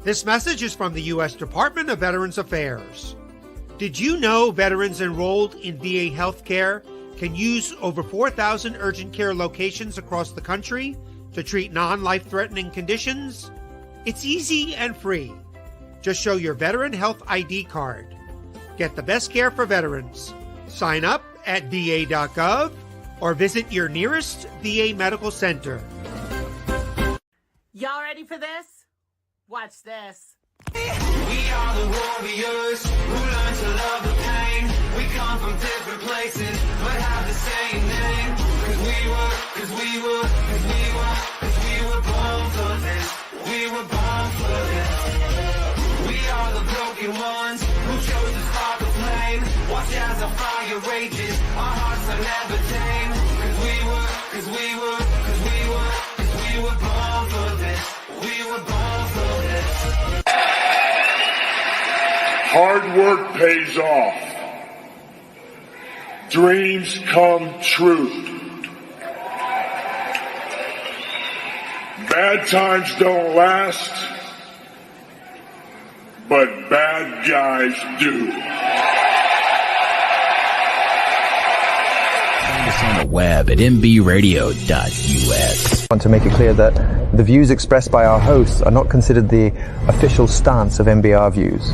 This message is from the U.S. Department of Veterans Affairs. Did you know veterans enrolled in VA healthcare can use over 4,000 urgent care locations across the country to treat non-life-threatening conditions? It's easy and free. Just show your Veteran Health ID card. Get the best care for veterans. Sign up at va.gov or visit your nearest VA medical center. Y'all ready for this? Watch this. We are the warriors who learn to love the pain. We come from different places, but have the same name. Cause we were born for this. We were born for this. We are the broken ones who chose to spark the flame. Watch as the fire rages, our hearts are never tame. Cause we were born for this. We were born for this. Hard work pays off. Dreams come true. Bad times don't last, but bad guys do. Find us on the web at mbradio.us. I want to make it clear that the views expressed by our hosts are not considered the official stance of MBR Views.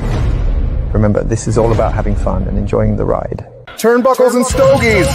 Remember, this is all about having fun and enjoying the ride. Turnbuckles and stogies.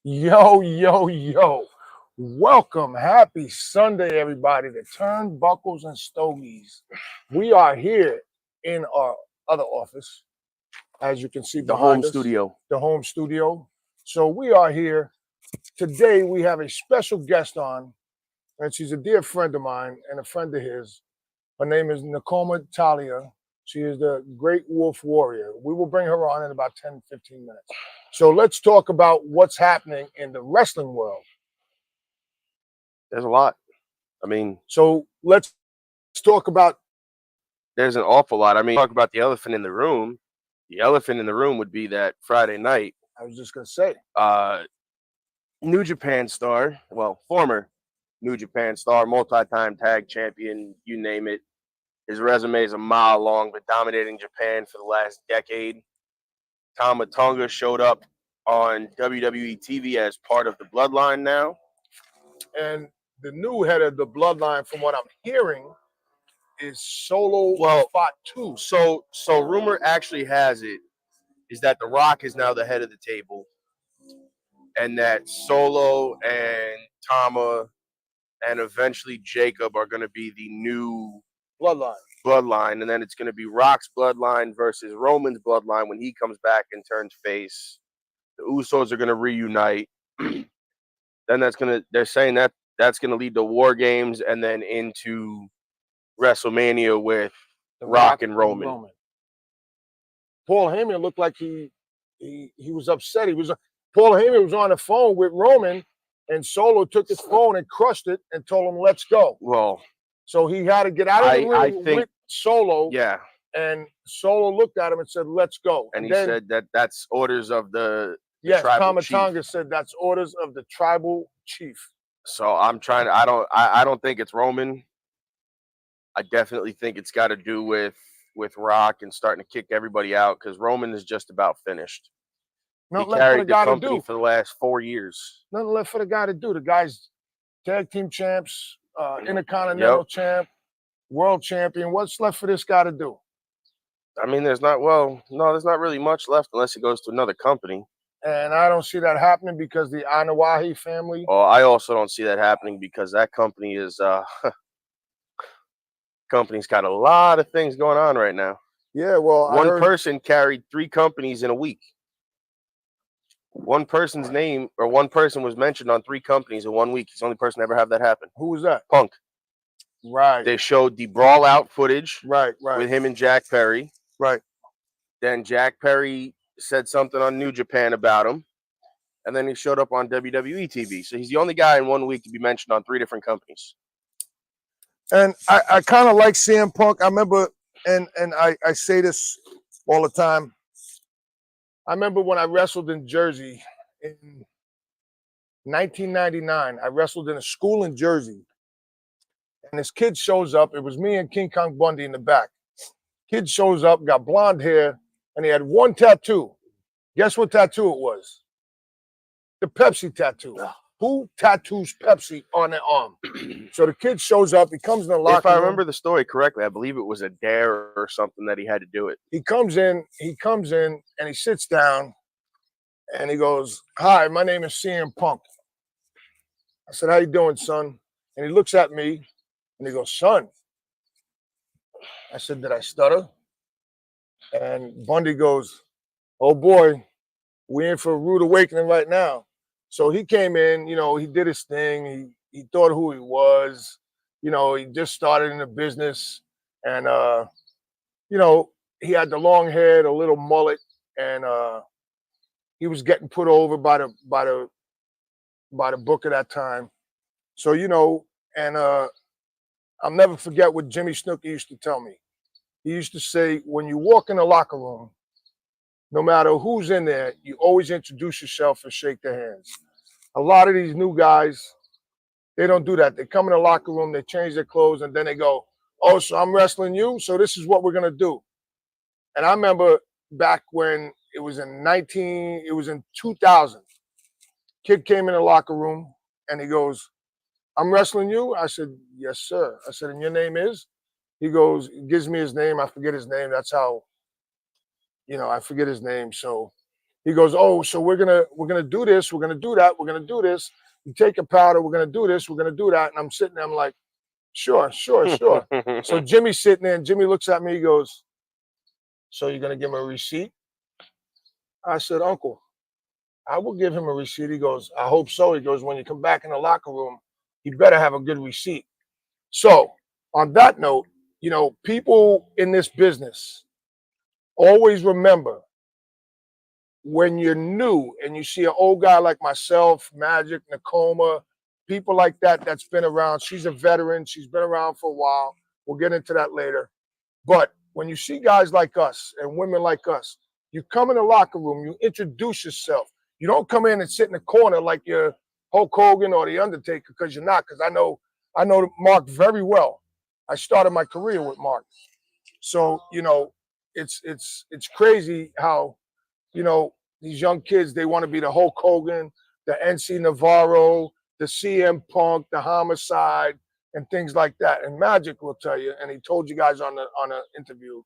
Yo, yo, yo. Welcome. Happy Sunday, everybody, to Turnbuckles and Stogies. We are here in our other office, as you can see behind us. The home studio. So we are here. Today we have a special guest on, and she's a dear friend of mine and a friend of his. Her name is Nakoma Tala. She is the Great Wolf Warrior. We will bring her on in about 10, 15 minutes. So let's talk about what's happening in the wrestling world. There's a lot. I mean, so let's talk about. There's an awful lot. I mean, talk about the elephant in the room. The elephant in the room would be that Friday night. I was just going to say. New Japan star, well, former New Japan star, multi-time tag champion, you name it. His resume is a mile long, but dominating Japan for the last decade. Tama Tonga showed up on WWE TV as part of the Bloodline now. And the new head of the Bloodline, from what I'm hearing, is Solo Fatu. So rumor actually has it is that The Rock is now the head of the table, and that Solo and Tama and eventually Jacob are going to be the new bloodline, and then it's going to be Rock's bloodline versus Roman's bloodline when he comes back and turns face. The Usos are going to reunite. Then they're saying that that's going to lead to War Games and then into WrestleMania with Rock and Roman. Paul Heyman looked like he was upset. Paul Heyman was on the phone with Roman, and Solo took his phone and crushed it and told him, "Let's go." Well, so he had to get out of the ring with Solo. Yeah. And Solo looked at him and said, "Let's go." And he said that's orders of the yes, tribal Tama said that's orders of the tribal chief. So I'm trying to. I don't think it's Roman. I definitely think it's got to do with Rock and starting to kick everybody out because Roman is just about finished. Nothing he carried the company for the last 4 years. Nothing left for the guy to do. The guy's tag team champs. Intercontinental champ, world champion. What's left for this guy to do? I mean, there's not really much left unless he goes to another company. And I don't see that happening because the Anawahi family. Well, I also don't see that happening because that company is company's got a lot of things going on right now. Yeah, well, one person carried 3 companies in a week. One person's name or one person was mentioned on 3 companies in 1 week. He's the only person to ever have that happen. Who was that? Punk. Right. They showed the brawl out footage. Right. With him and Jack Perry. Right. Then Jack Perry said something on New Japan about him. And then he showed up on WWE TV. So he's the only guy in 1 week to be mentioned on 3 different companies. And I kind of like CM Punk. I remember, and I say this all the time. I remember when I wrestled in Jersey in 1999. I wrestled in a school in Jersey. And this kid shows up. It was me and King Kong Bundy in the back. Kid shows up, got blonde hair, and he had one tattoo. Guess what tattoo it was? The Pepsi tattoo. Who tattoos Pepsi on their arm? So the kid shows up. He comes in the locker room. If I remember the story correctly, I believe it was a dare or something that he had to do it. He comes in, and he sits down, and he goes, "Hi, my name is CM Punk." I said, "How you doing, son?" And he looks at me, and he goes, "Son." I said, "Did I stutter?" And Bundy goes, "Oh boy, we're in for a rude awakening right now." So he came in, he did his thing. He thought who he was. He just started in the business. And, he had the long hair, the little mullet, and he was getting put over by the book at that time. So, and I'll never forget what Jimmy Snuka used to tell me. He used to say, when you walk in the locker room, no matter who's in there, you always introduce yourself and shake their hands. A lot of these new guys, they don't do that. They come in the locker room, they change their clothes, and then they go, "Oh, so I'm wrestling you, so this is what we're going to do." And I remember back when it was in 2000, kid came in the locker room, and he goes, "I'm wrestling you?" I said, "Yes, sir." I said, "And your name is?" He goes, he gives me his name. I forget his name. That's how, I forget his name. So he goes, "Oh, so we're gonna do this. We're gonna do that. We're gonna do this. You take a powder. We're gonna do this. We're gonna do that." And I'm sitting there. I'm like, "Sure, sure, sure." So Jimmy's sitting there, and Jimmy looks at me. He goes, "So you're gonna give him a receipt?" I said, "Uncle, I will give him a receipt." He goes, "I hope so." He goes, "When you come back in the locker room, you better have a good receipt." So on that note, people in this business always remember when you're new and you see an old guy like myself, Magic, Nakoma, people like that that's been around. She's a veteran. She's been around for a while. We'll get into that later. But when you see guys like us and women like us, you come in the locker room, you introduce yourself. You don't come in and sit in the corner like you're Hulk Hogan or The Undertaker, because you're not, because I know Mark very well. I started my career with Mark. So, it's crazy how, these young kids, they want to be the Hulk Hogan, the NC Navarro, the CM Punk, the Homicide, and things like that. And Magic will tell you, and he told you guys on an interview,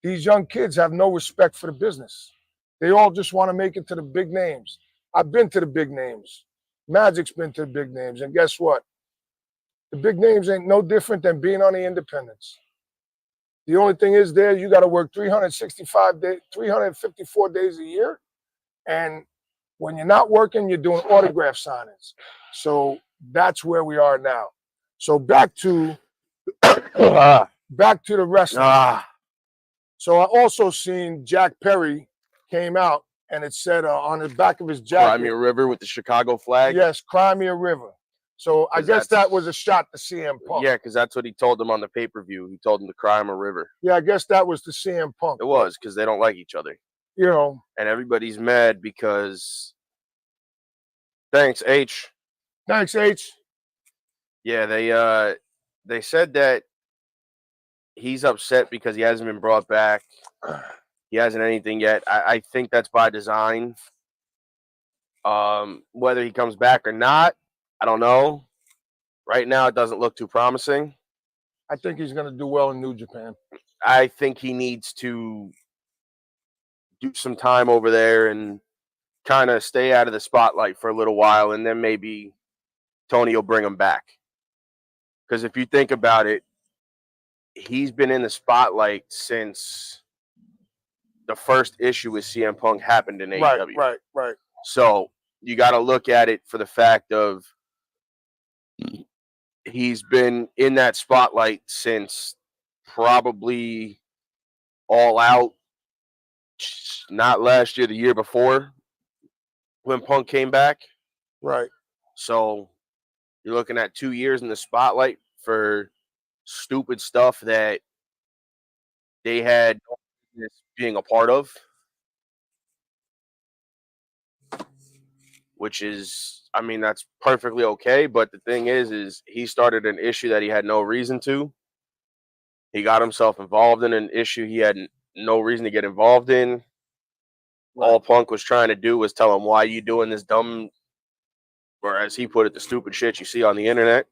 these young kids have no respect for the business. They all just want to make it to the big names. I've been to the big names. Magic's been to the big names. And guess what? The big names ain't no different than being on the independents. The only thing is there, you got to work 354 days a year. And when you're not working, you're doing autograph signings. So that's where we are now. So back to the wrestling. So I also seen Jack Perry came out, and it said on the back of his jacket, Crimea River with the Chicago flag. Yes, Crimea River. So I guess that was a shot to CM Punk. Yeah, because that's what he told them on the pay-per-view. He told them to Crimea River. Yeah, I guess that was the CM Punk. It was, because they don't like each other. And everybody's mad because... Thanks, H. Thanks, H. Yeah, they said that he's upset because he hasn't been brought back. He hasn't anything yet. I think that's by design. Whether he comes back or not, I don't know. Right now, it doesn't look too promising. I think he's going to do well in New Japan. I think he needs to do some time over there and kind of stay out of the spotlight for a little while, and then maybe Tony will bring him back. Because if you think about it, he's been in the spotlight since the first issue with CM Punk happened in AEW. Right. So you got to look at it for the fact of he's been in that spotlight since probably All Out, not last year, the year before when Punk came back. Right. So you're looking at 2 years in the spotlight for stupid stuff that they had no business being a part of, which is, I mean, that's perfectly okay. But the thing is he started an issue that he had no reason to. He got himself involved in an issue he had no reason to get involved in. Right. All Punk was trying to do was tell him, why you doing this dumb, or as he put it, the stupid shit you see on the internet,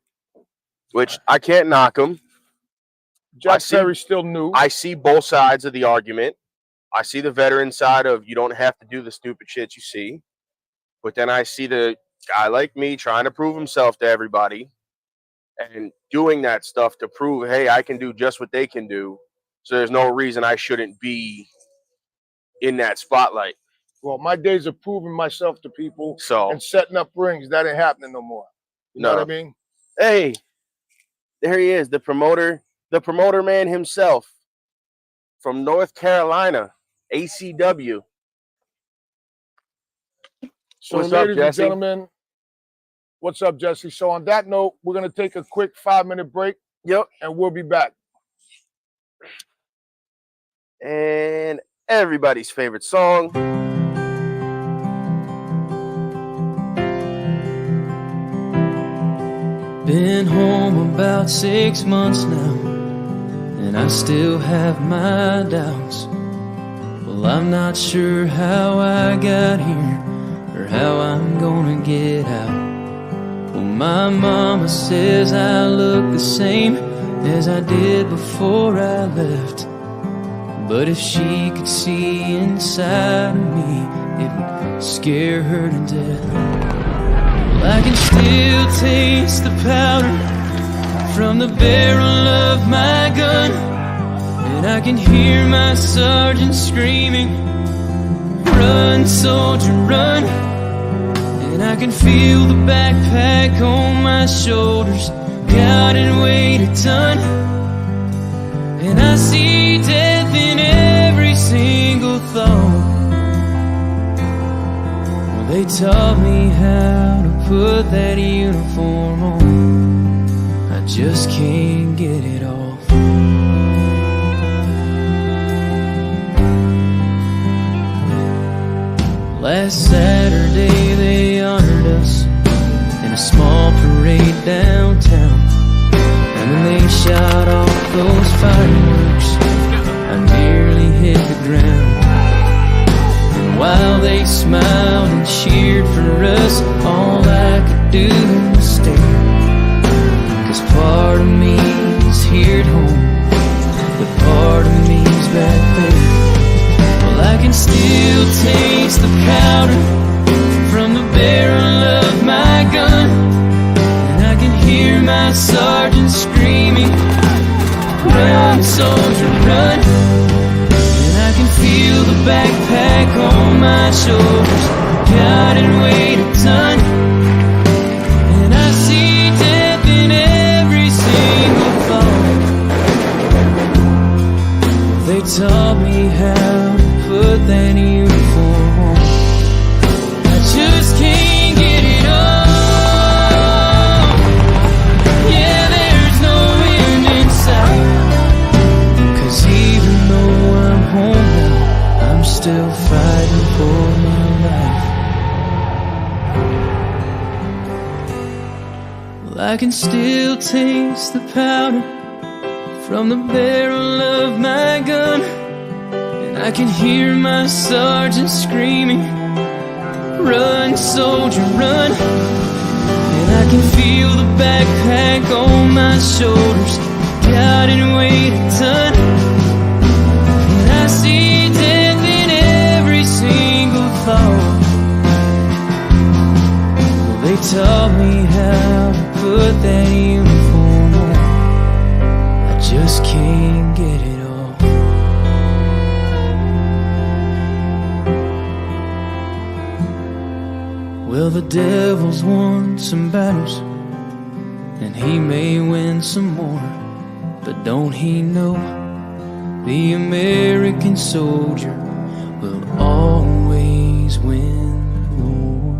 which I can't knock him. Jack Perry's still new. I see both sides of the argument. I see the veteran side of you don't have to do the stupid shit you see. But then I see the guy like me trying to prove himself to everybody and doing that stuff to prove, hey, I can do just what they can do. So there's no reason I shouldn't be in that spotlight. Well, my days of proving myself to people and setting up rings, that ain't happening no more. You know what I mean? Hey, there he is, the promoter man himself from North Carolina, ACW. So, what's ladies up, Jesse? and gentlemen, what's up, Jesse? So, on that note, we're going to take a quick 5-minute break. Yep. And we'll be back. And everybody's favorite song. Been home about 6 months now, and I still have my doubts. Well, I'm not sure how I got here or how I'm gonna get out. Well, my mama says I look the same as I did before I left. But if she could see inside of me, it would scare her to death. Well, I can still taste the powder from the barrel of my gun, and I can hear my sergeant screaming, "Run, soldier, run!" And I can feel the backpack on my shoulders, God, and weighed a ton. And I see death in every single thought. Well, they taught me how to put that uniform on. I just can't get it off. Last Saturday they honored us in a small parade downtown. And when they shot off those fireworks, I nearly hit the ground. And while they smiled and cheered for us, all I could do was stare. 'Cause part of me is here at home, but part of me's back there. Well, I can still taste the powder from the barrel of my gun, and I can hear my sergeant screaming, "Run, soldier, run!" And I can feel the backpack on my shoulders, God, and weighed a ton. And I see death in every single thought. They taught me how to put that uniform on. I just can't get it off. Yeah, there's no end in sight. 'Cause even though I'm home now, I'm still fighting for my life. Well, I can still taste the powder from the barrel of my gun, and I can hear my sergeant screaming, "Run, soldier, run!" And I can feel the backpack on my shoulders, guiding weight a ton. And I see death in every single thought. Well, they taught me how to put that uniform on. I just can't get it off. Well, the devil's won some battles, and he may win some more, but don't he know the American soldier will always win the war?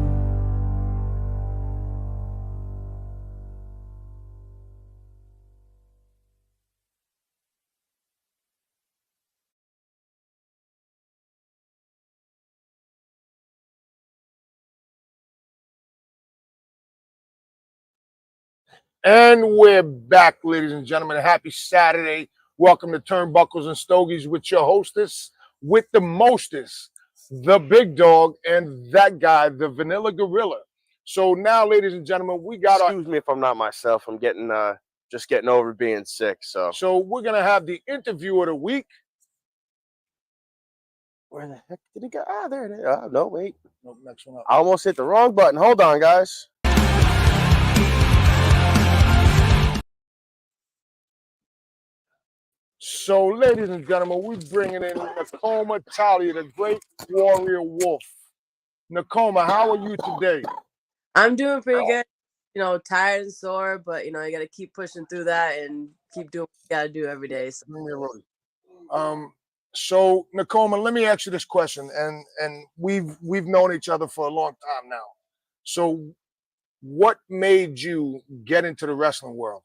And we're back, ladies and gentlemen. Happy Saturday. Welcome to Turnbuckles and Stogies with your hostess, with the mostest, the big dog, and that guy, the Vanilla Gorilla. So now, ladies and gentlemen, we got Excuse me if I'm not myself. I'm getting just getting over being sick. So we're gonna have the interview of the week. Where the heck did it go? Ah, there it is. Oh, no, wait. Nope, next one up. I almost hit the wrong button. Hold on, guys. So, ladies and gentlemen, we're bringing in Nakoma Tala, the great warrior wolf. Nakoma, how are you today? I'm doing pretty good. You know, tired and sore, but you know, you got to keep pushing through that and keep doing what you got to do every day. So. So Nakoma, let me ask you this question, and we've known each other for a long time now. So, what made you get into the wrestling world?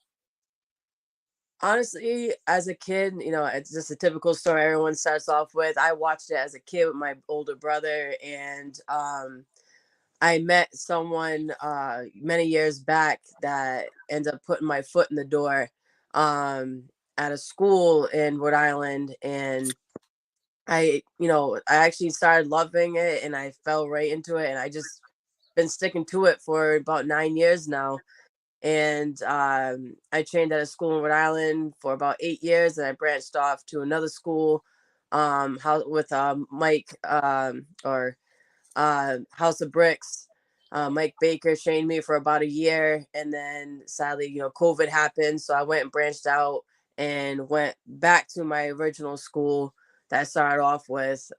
Honestly, as a kid, you know, it's just a typical story everyone starts off with. I watched it as a kid with my older brother, and I met someone many years back that ended up putting my foot in the door at a school in Rhode Island, and I actually started loving it, and I fell right into it, and I just been sticking to it for about 9 years now. And I trained at a school in Rhode Island for about 8 years, and I branched off to another school, with Mike or House of Bricks. Mike Baker trained me for about a year, and then sadly, you know, COVID happened, so I went and branched out and went back to my original school that I started off with,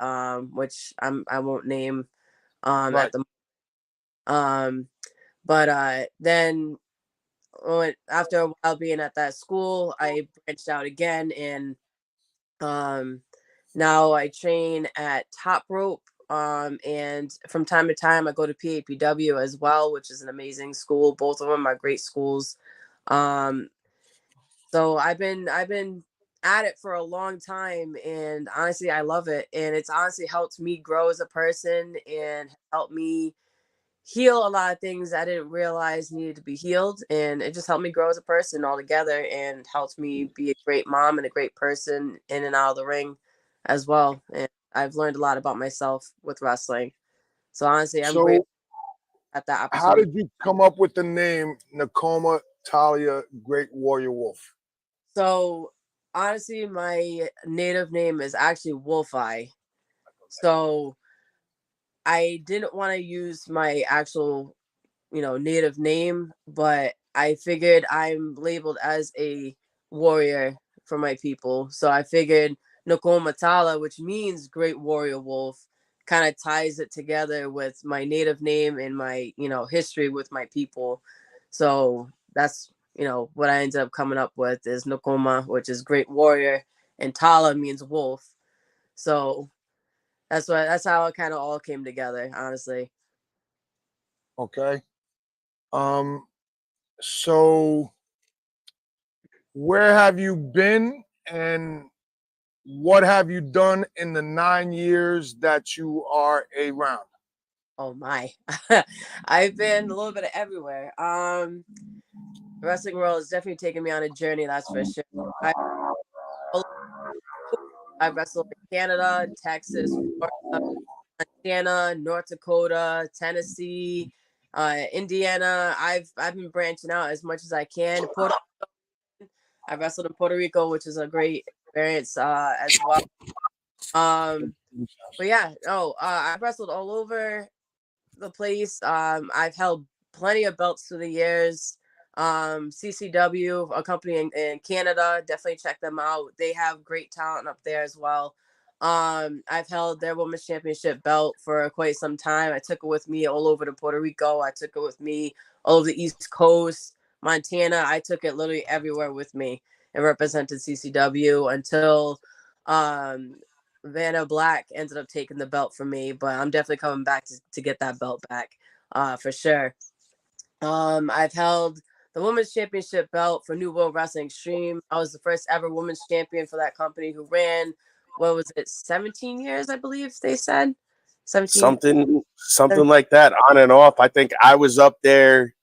which I won't name Right. at the but then after a while being at that school, I branched out again, and now I train at Top Rope. And from time to time, I go to PAPW as well, which is an amazing school. Both of them are great schools. Um, so I've been at it for a long time, and honestly, I love it. And it's honestly helped me grow as a person and helped me heal a lot of things I didn't realize needed to be healed. And it just helped me grow as a person altogether and helped me be a great mom and a great person in and out of the ring as well. And I've learned a lot about myself with wrestling. So honestly, I'm So, grateful at that how opportunity. did you come up with the name Nakoma Tala, Great Warrior Wolf? So honestly, my native name is actually Wolf Eye. So I didn't want to use my actual, you know, native name, but I figured I'm labeled as a warrior for my people. So I figured Nakoma Tala, which means great warrior wolf, kind of ties it together with my native name and my, you know, history with my people. So that's, you know, what I ended up coming up with is Nakoma, which is great warrior, and Tala means wolf. So that's how it kind of all came together, honestly. Okay. So where have you been, and what have you done in the 9 years that you are around? Oh my. I've been a little bit of everywhere. The wrestling world has definitely taken me on a journey, that's for sure. I I wrestled in Canada, Texas, Florida, Montana, North Dakota, Tennessee, Indiana, I've been branching out as much as I can. I wrestled in Puerto Rico, which is a great experience as well. But yeah, I've wrestled all over the place. I've held plenty of belts through the years. CCW, a company in Canada, definitely check them out. They have great talent up there as well. I've held their women's championship belt for quite some time. I took it with me all over to Puerto Rico. I took it with me all over the East Coast, Montana. I took it literally everywhere with me and represented CCW until um, Vanna Black ended up taking the belt from me. But I'm definitely coming back to get that belt back for sure. I've held the women's championship belt for New World Wrestling Extreme. I was the first ever women's champion for that company who ran, what was it, 17 years, I believe they said. 17. Something like that, on and off. I think I was up there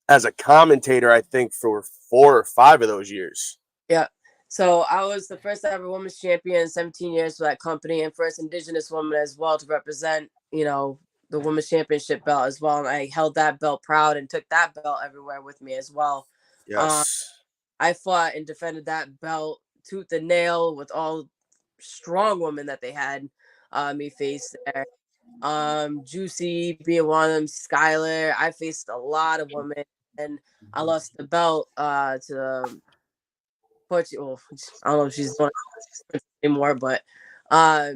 as a commentator, I think, for 4 or 5 of those years. Yeah. So I was the first ever women's champion in 17 years for that company, and first Indigenous woman as well to represent, the women's championship belt as well. And I held that belt proud and took that belt everywhere with me as well. Yes. I fought and defended that belt tooth and nail with all strong women that they had me face there. Juicy being one of them, Skylar. I faced a lot of women, and I lost the belt to Portugal. I don't know if she's doing it anymore, but yeah,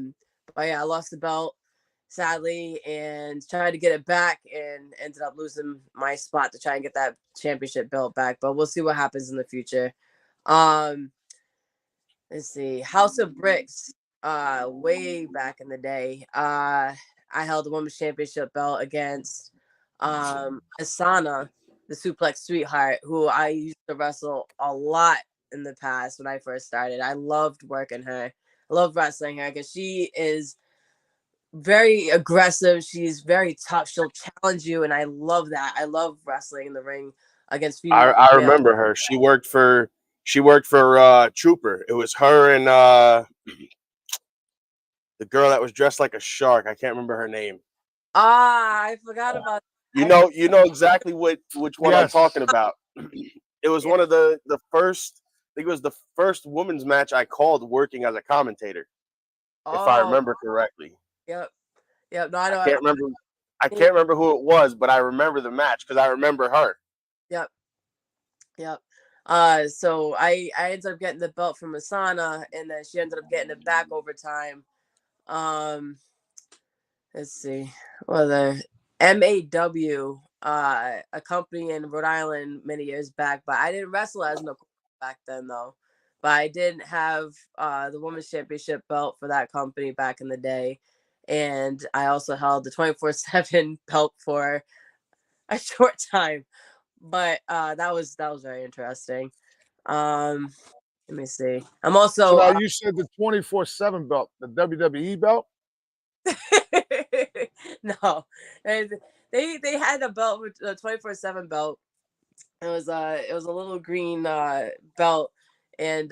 I lost the belt sadly and tried to get it back and ended up losing my spot to try and get that championship belt back. But we'll see what happens in the future. Let's see. House of Bricks, way back in the day. I held the women's championship belt against Asana, the suplex sweetheart, who I used to wrestle a lot in the past when I first started. I loved working her. I love wrestling her because she is very aggressive. She's very tough. She'll challenge you, and I love that. I love wrestling in the ring against female. I remember her. She worked for Trooper. It was her and the girl that was dressed like a shark. I can't remember her name. I forgot about You know exactly which one I'm talking about. It was one of the first. I think it was the first women's match I called working as a commentator, if I remember correctly. Yep. No, I know. I can't remember who it was, but I remember the match because I remember her. Yep. So I ended up getting the belt from Asana, and then she ended up getting it back over time. Let's see. Well, the MAW, a company in Rhode Island many years back, but I didn't wrestle as Nakoma back then though. But I did have the women's championship belt for that company back in the day, and I also held the 24/7 belt for a short time. But that was very interesting. Let me see. I'm also So now you said the 24/7 belt, the WWE belt. No, they had a belt with a 24/7 belt. It was a little green belt, and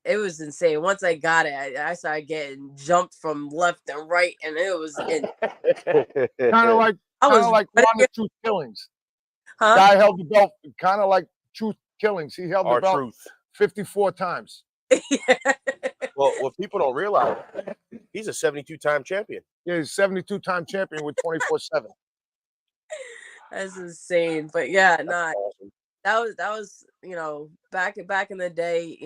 it was insane. Once I got it, I started getting jumped from left and right, and it was kind of like one of Truth Killings. Huh? Guy held the belt kind of like Truth Killings. He held the belt 54 times. Well, what people don't realize, he's a 72-time champion. Yeah, he's 72-time champion with 24/7. That's insane. But yeah, that was back in the day,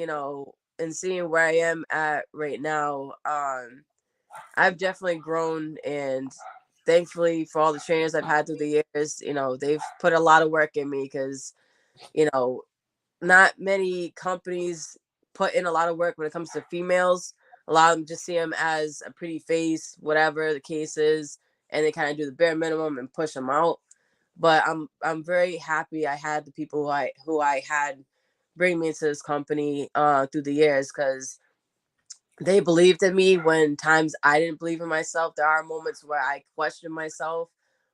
and seeing where I am at right now, I've definitely grown, and thankfully for all the trainers I've had through the years, they've put a lot of work in me because, not many companies put in a lot of work when it comes to females. A lot of them just see them as a pretty face, whatever the case is, and they kind of do the bare minimum and push them out. But I'm very happy I had the people who I had bring me into this company through the years, because they believed in me when times I didn't believe in myself. There are moments where I question myself,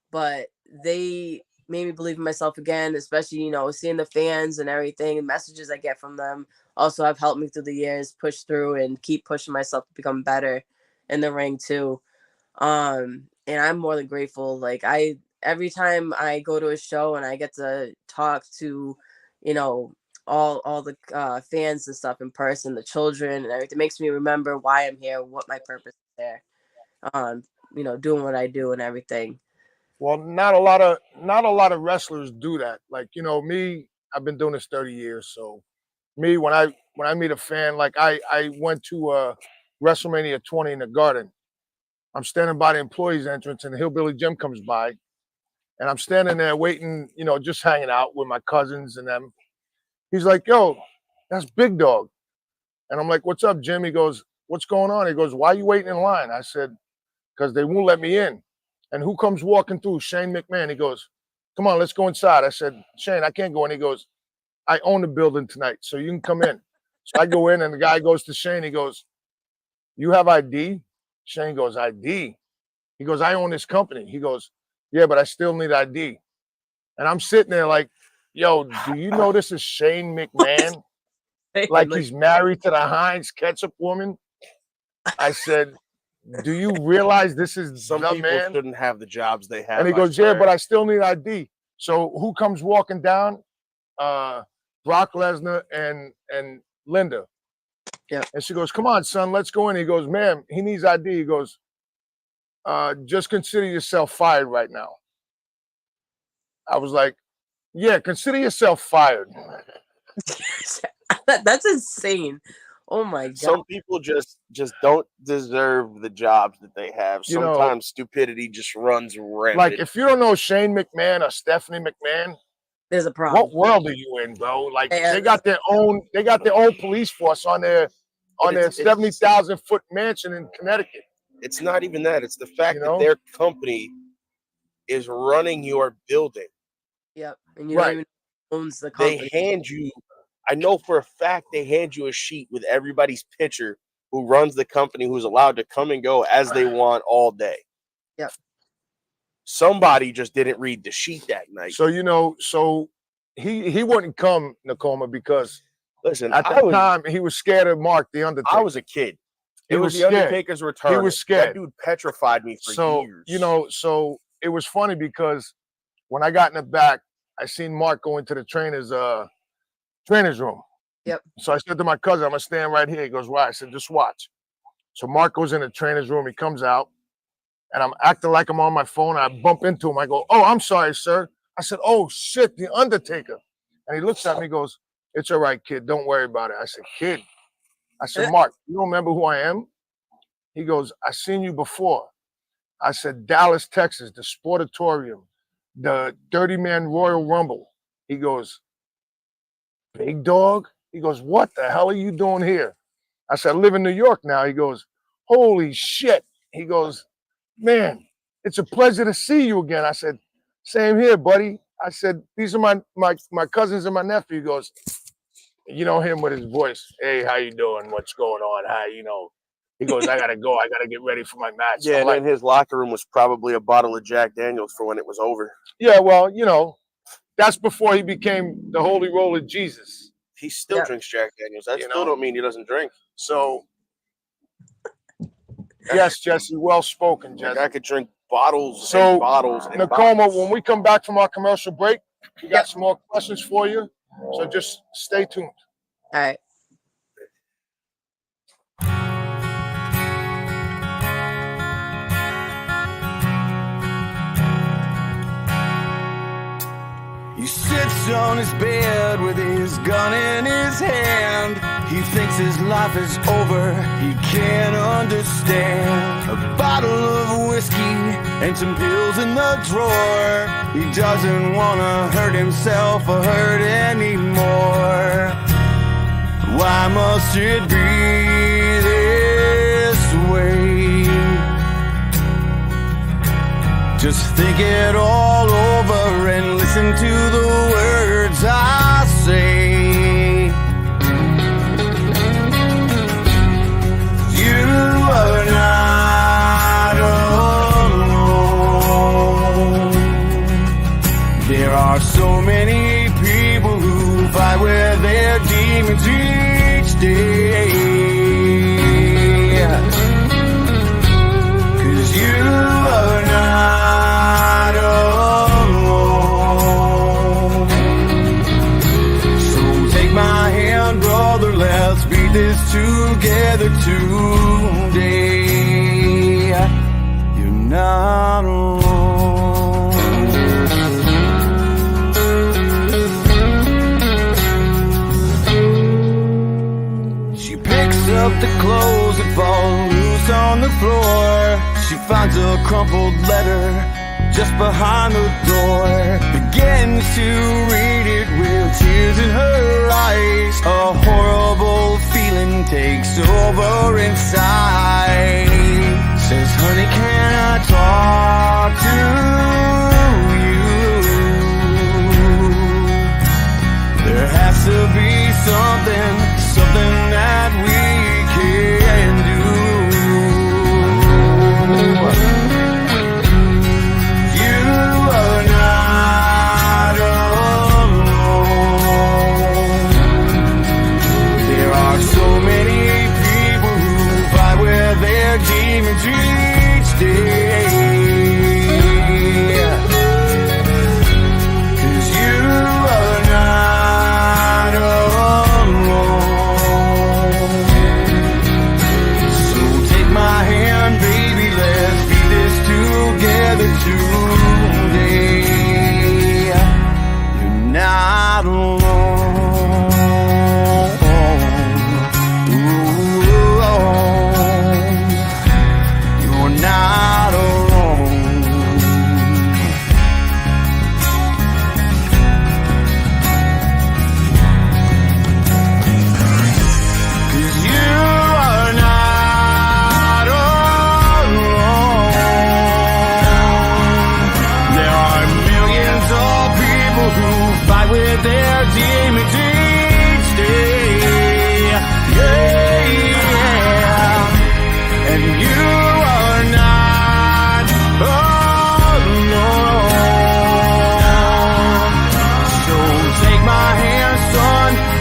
but they made me believe in myself again, especially, seeing the fans and everything and messages I get from them also have helped me through the years push through and keep pushing myself to become better in the ring too. And I'm more than grateful. Like I every time I go to a show and I get to talk to, you know, all the fans and stuff in person, the children and everything, makes me remember why I'm here, what my purpose is there. You know, doing what I do and everything. Well, not a lot of wrestlers do that. Like, you know, me, I've been doing this 30 years. So me, when I meet a fan, like I went to WrestleMania 20 in the Garden. I'm standing by the employees entrance and the Hillbilly Jim comes by. And I'm standing there waiting, you know, just hanging out with my cousins and them. He's like, yo, that's Big Dog. And I'm like, what's up, Jim? He goes, what's going on? He goes, why are you waiting in line? I said, because they won't let me in. And who comes walking through? Shane McMahon. He goes, come on, let's go inside. I said, Shane, I can't go in. He goes, I own the building tonight, so you can come in. So I go in and the guy goes to Shane. He goes, you have ID? Shane goes, ID? He goes, I own this company. He goes, yeah, but I still need ID. And I'm sitting there like, yo, do you know this is Shane McMahon? Like he's married to the Heinz ketchup woman? I said, do you realize this is Some the people man? shouldn't have the jobs they have. And he I goes, yeah, swear. but I still need ID. So who comes walking down? Brock Lesnar and Linda. Yeah. And she goes, come on, son, let's go in. He goes, ma'am, he needs ID. He goes, just consider yourself fired right now. I was like, yeah, consider yourself fired. That's insane. Oh my God. Some people just don't deserve the jobs that they have. You know, Sometimes stupidity just runs rampant. Like, if you don't know Shane McMahon or Stephanie McMahon, There's a problem. what world are you in, bro? Like, Yeah. they got their own police force on their 70,000 foot mansion in Connecticut. It's not even that. It's the fact You know? that their company is running your building. Yep. And you Right. don't even know who owns the company. They hand you, I know for a fact, they hand you a sheet with everybody's picture who runs the company, who's allowed to come and go as they want all day. Yep. Somebody just didn't read the sheet that night. So, you know, he wouldn't come, Nakoma, because Listen, at that time he was scared of Mark the Undertaker. I was a kid. He It was was the scared. Undertaker's return. He was scared. That dude petrified me for So, years. you know, so it was funny because when I got in the back, I seen Mark go into the trainer's room. Yep. So I said to my cousin, I'm gonna stand right here. He goes, why? I said, just watch. So Mark goes in the trainer's room, he comes out, and I'm acting like I'm on my phone. I bump into him. I go, oh, I'm sorry, sir. I said, oh shit, the Undertaker. And he looks at me, he goes, it's all right, kid. Don't worry about it. I said, kid. I said, Mark, you don't remember who I am? He goes, I seen you before. I said, Dallas, Texas, the Sportatorium, the 30-man Royal Rumble. He goes, Big Dog? He goes, what the hell are you doing here? I said, I live in New York now. He goes, holy shit. He goes, man, it's a pleasure to see you again. I said, same here, buddy. I said, these are my cousins and my nephew. He goes, you know him with his voice. Hey, how you doing? What's going on? Hi, you know. He goes, I gotta go. I gotta get ready for my match. yeah, I'm and like, in his locker room was probably a bottle of Jack Daniels for when it was over. yeah, well, you know, that's before he became the Holy Roller Jesus. He still drinks Jack Daniels. That You still know? don't mean he doesn't drink. So, yes, Jesse, well spoken, Like, Jesse. I could drink bottles So, and bottles and Nakoma, bottles. when we come back from our commercial break, we got some more questions for you. So just stay tuned. All right. He sits on his bed with his gun in his hand. He thinks his life is over, he can't understand. A bottle of whiskey and some pills in the drawer. He doesn't wanna hurt himself or hurt anymore. Why must it be this way? Just think it all over and listen to the words I say. You are not alone. There are so many people who fight with their demons each day. 'Cause you are not alone. let's beat this together today. You're not alone. She picks up the clothes that fall loose on the floor. She finds a crumpled letter just behind the door, begins to read it with tears in her eyes. A horrible feeling takes over inside. Says, honey, can I talk to you? There has to be something that we can do. Demons each day, 'cause you are not alone. So take my hand, baby, let's beat this together today. You're not alone. Not alone. 'Cause you are not alone. There are millions of people who fight with their demons each day. Yeah. And you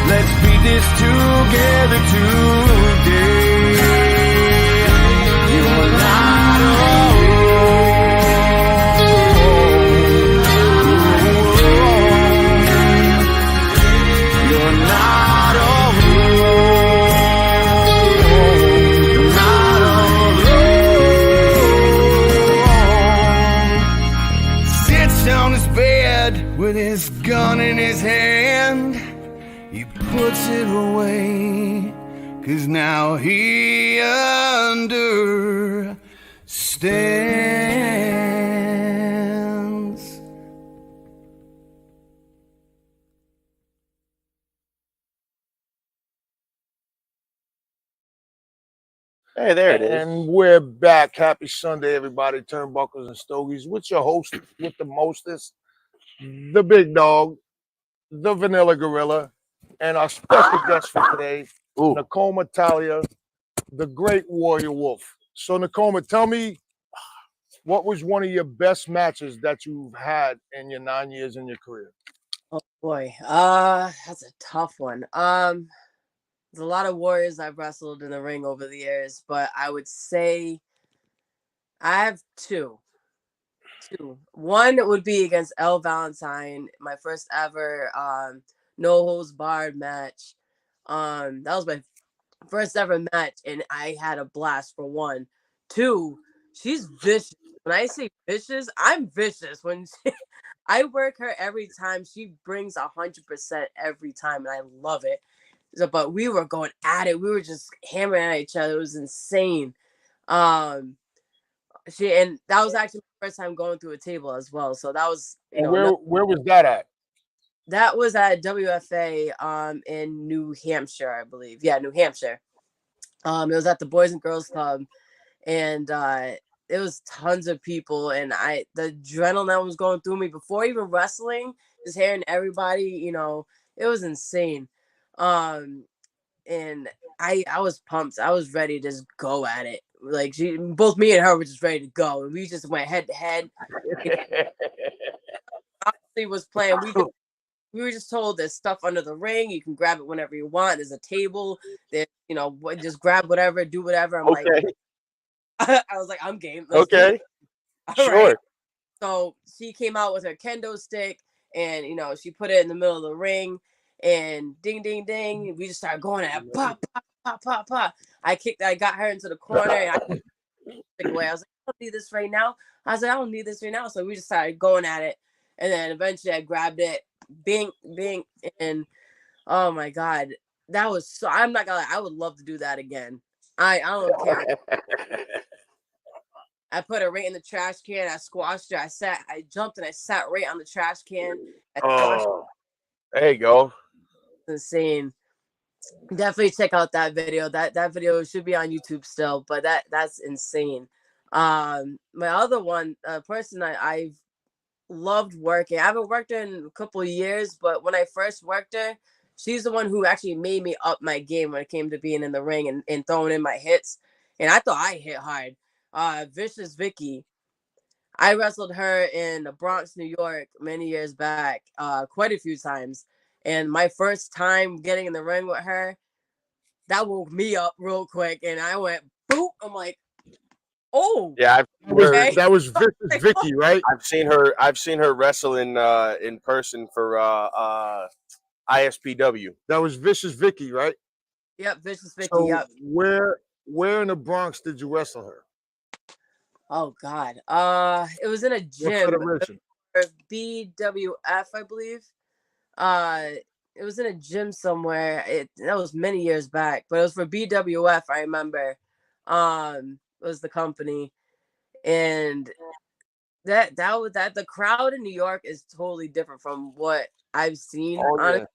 let's beat this together today. You're not alone. You're not alone. Not alone. Sits on his bed with his gun in his hand. He puts it away, 'cause now he understands. Hey, there it is. And we're back. Happy Sunday, everybody. Turnbuckles and Stogies with your host, with the mostest, the big dog, the vanilla gorilla, and our special guest for today, Nakoma Tala, the great warrior wolf. So, Nakoma, tell me, what was one of your best matches that you've had in your 9 years in your career? Oh boy, that's a tough one. There's a lot of warriors I've wrestled in the ring over the years, but I would say I have two. One would be against Elle Valentine, my first ever no holds barred match. That was my first ever match, and I had a blast for one. Two, she's vicious. When I say vicious, I'm vicious. I work her every time. She brings 100% every time, and I love it. So, but we were going at it. We were just hammering at each other. It was insane. And that was actually my first time going through a table as well. So that was, where was that at? That was at WFA in New Hampshire, I believe. Yeah, New Hampshire. It was at the Boys and Girls Club, and it was tons of people, and the adrenaline that was going through me before even wrestling, just hearing everybody, it was insane. And I was pumped. I was ready to just go at it. Like both me and her were just ready to go, and we just went head to head. Obviously, was playing. We were just told there's stuff under the ring. You can grab it whenever you want. There's a table. There, just grab whatever, do whatever. I'm like, I was like, I'm game. Let's do it. All Sure. Right. So she came out with her kendo stick, and she put it in the middle of the ring, and ding, ding, ding. We just started going at it. Pop, pop, pop, pop, pop. I got her into the corner and I took away. I was like, I don't need this right now. I said, I don't need this right now. So we just started going at it. And then eventually I grabbed it, bing, bing, and oh my God. That was so, I'm not gonna lie, I would love to do that again. I don't care. I put her right in the trash can. I squashed her. I jumped and I sat right on the trash can. I squashed Oh, there you go. insane. Definitely check out that video. That video should be on YouTube still, but that's insane. My other one, person I've loved working. I haven't worked her in a couple of years, but when I first worked her, she's the one who actually made me up my game when it came to being in the ring and throwing in my hits. And I thought I hit hard. Vicious Vicky. I wrestled her in the Bronx, New York, many years back, quite a few times. And my first time getting in the ring with her, that woke me up real quick, and I went boop. I'm like, oh, Yeah, That was Vicious Vicky, right? I've seen her wrestle in person for ISPW. That was Vicious Vicky, right? Yep, Vicious Vicky. So Yep. where in the Bronx did you wrestle her? Oh God. It was in a What gym. federation? Or BWF, I believe. It was in a gym somewhere. That was many years back, but it was for BWF. I remember. Was the company, and that the crowd in New York is totally different from what I've seen. Oh, yeah.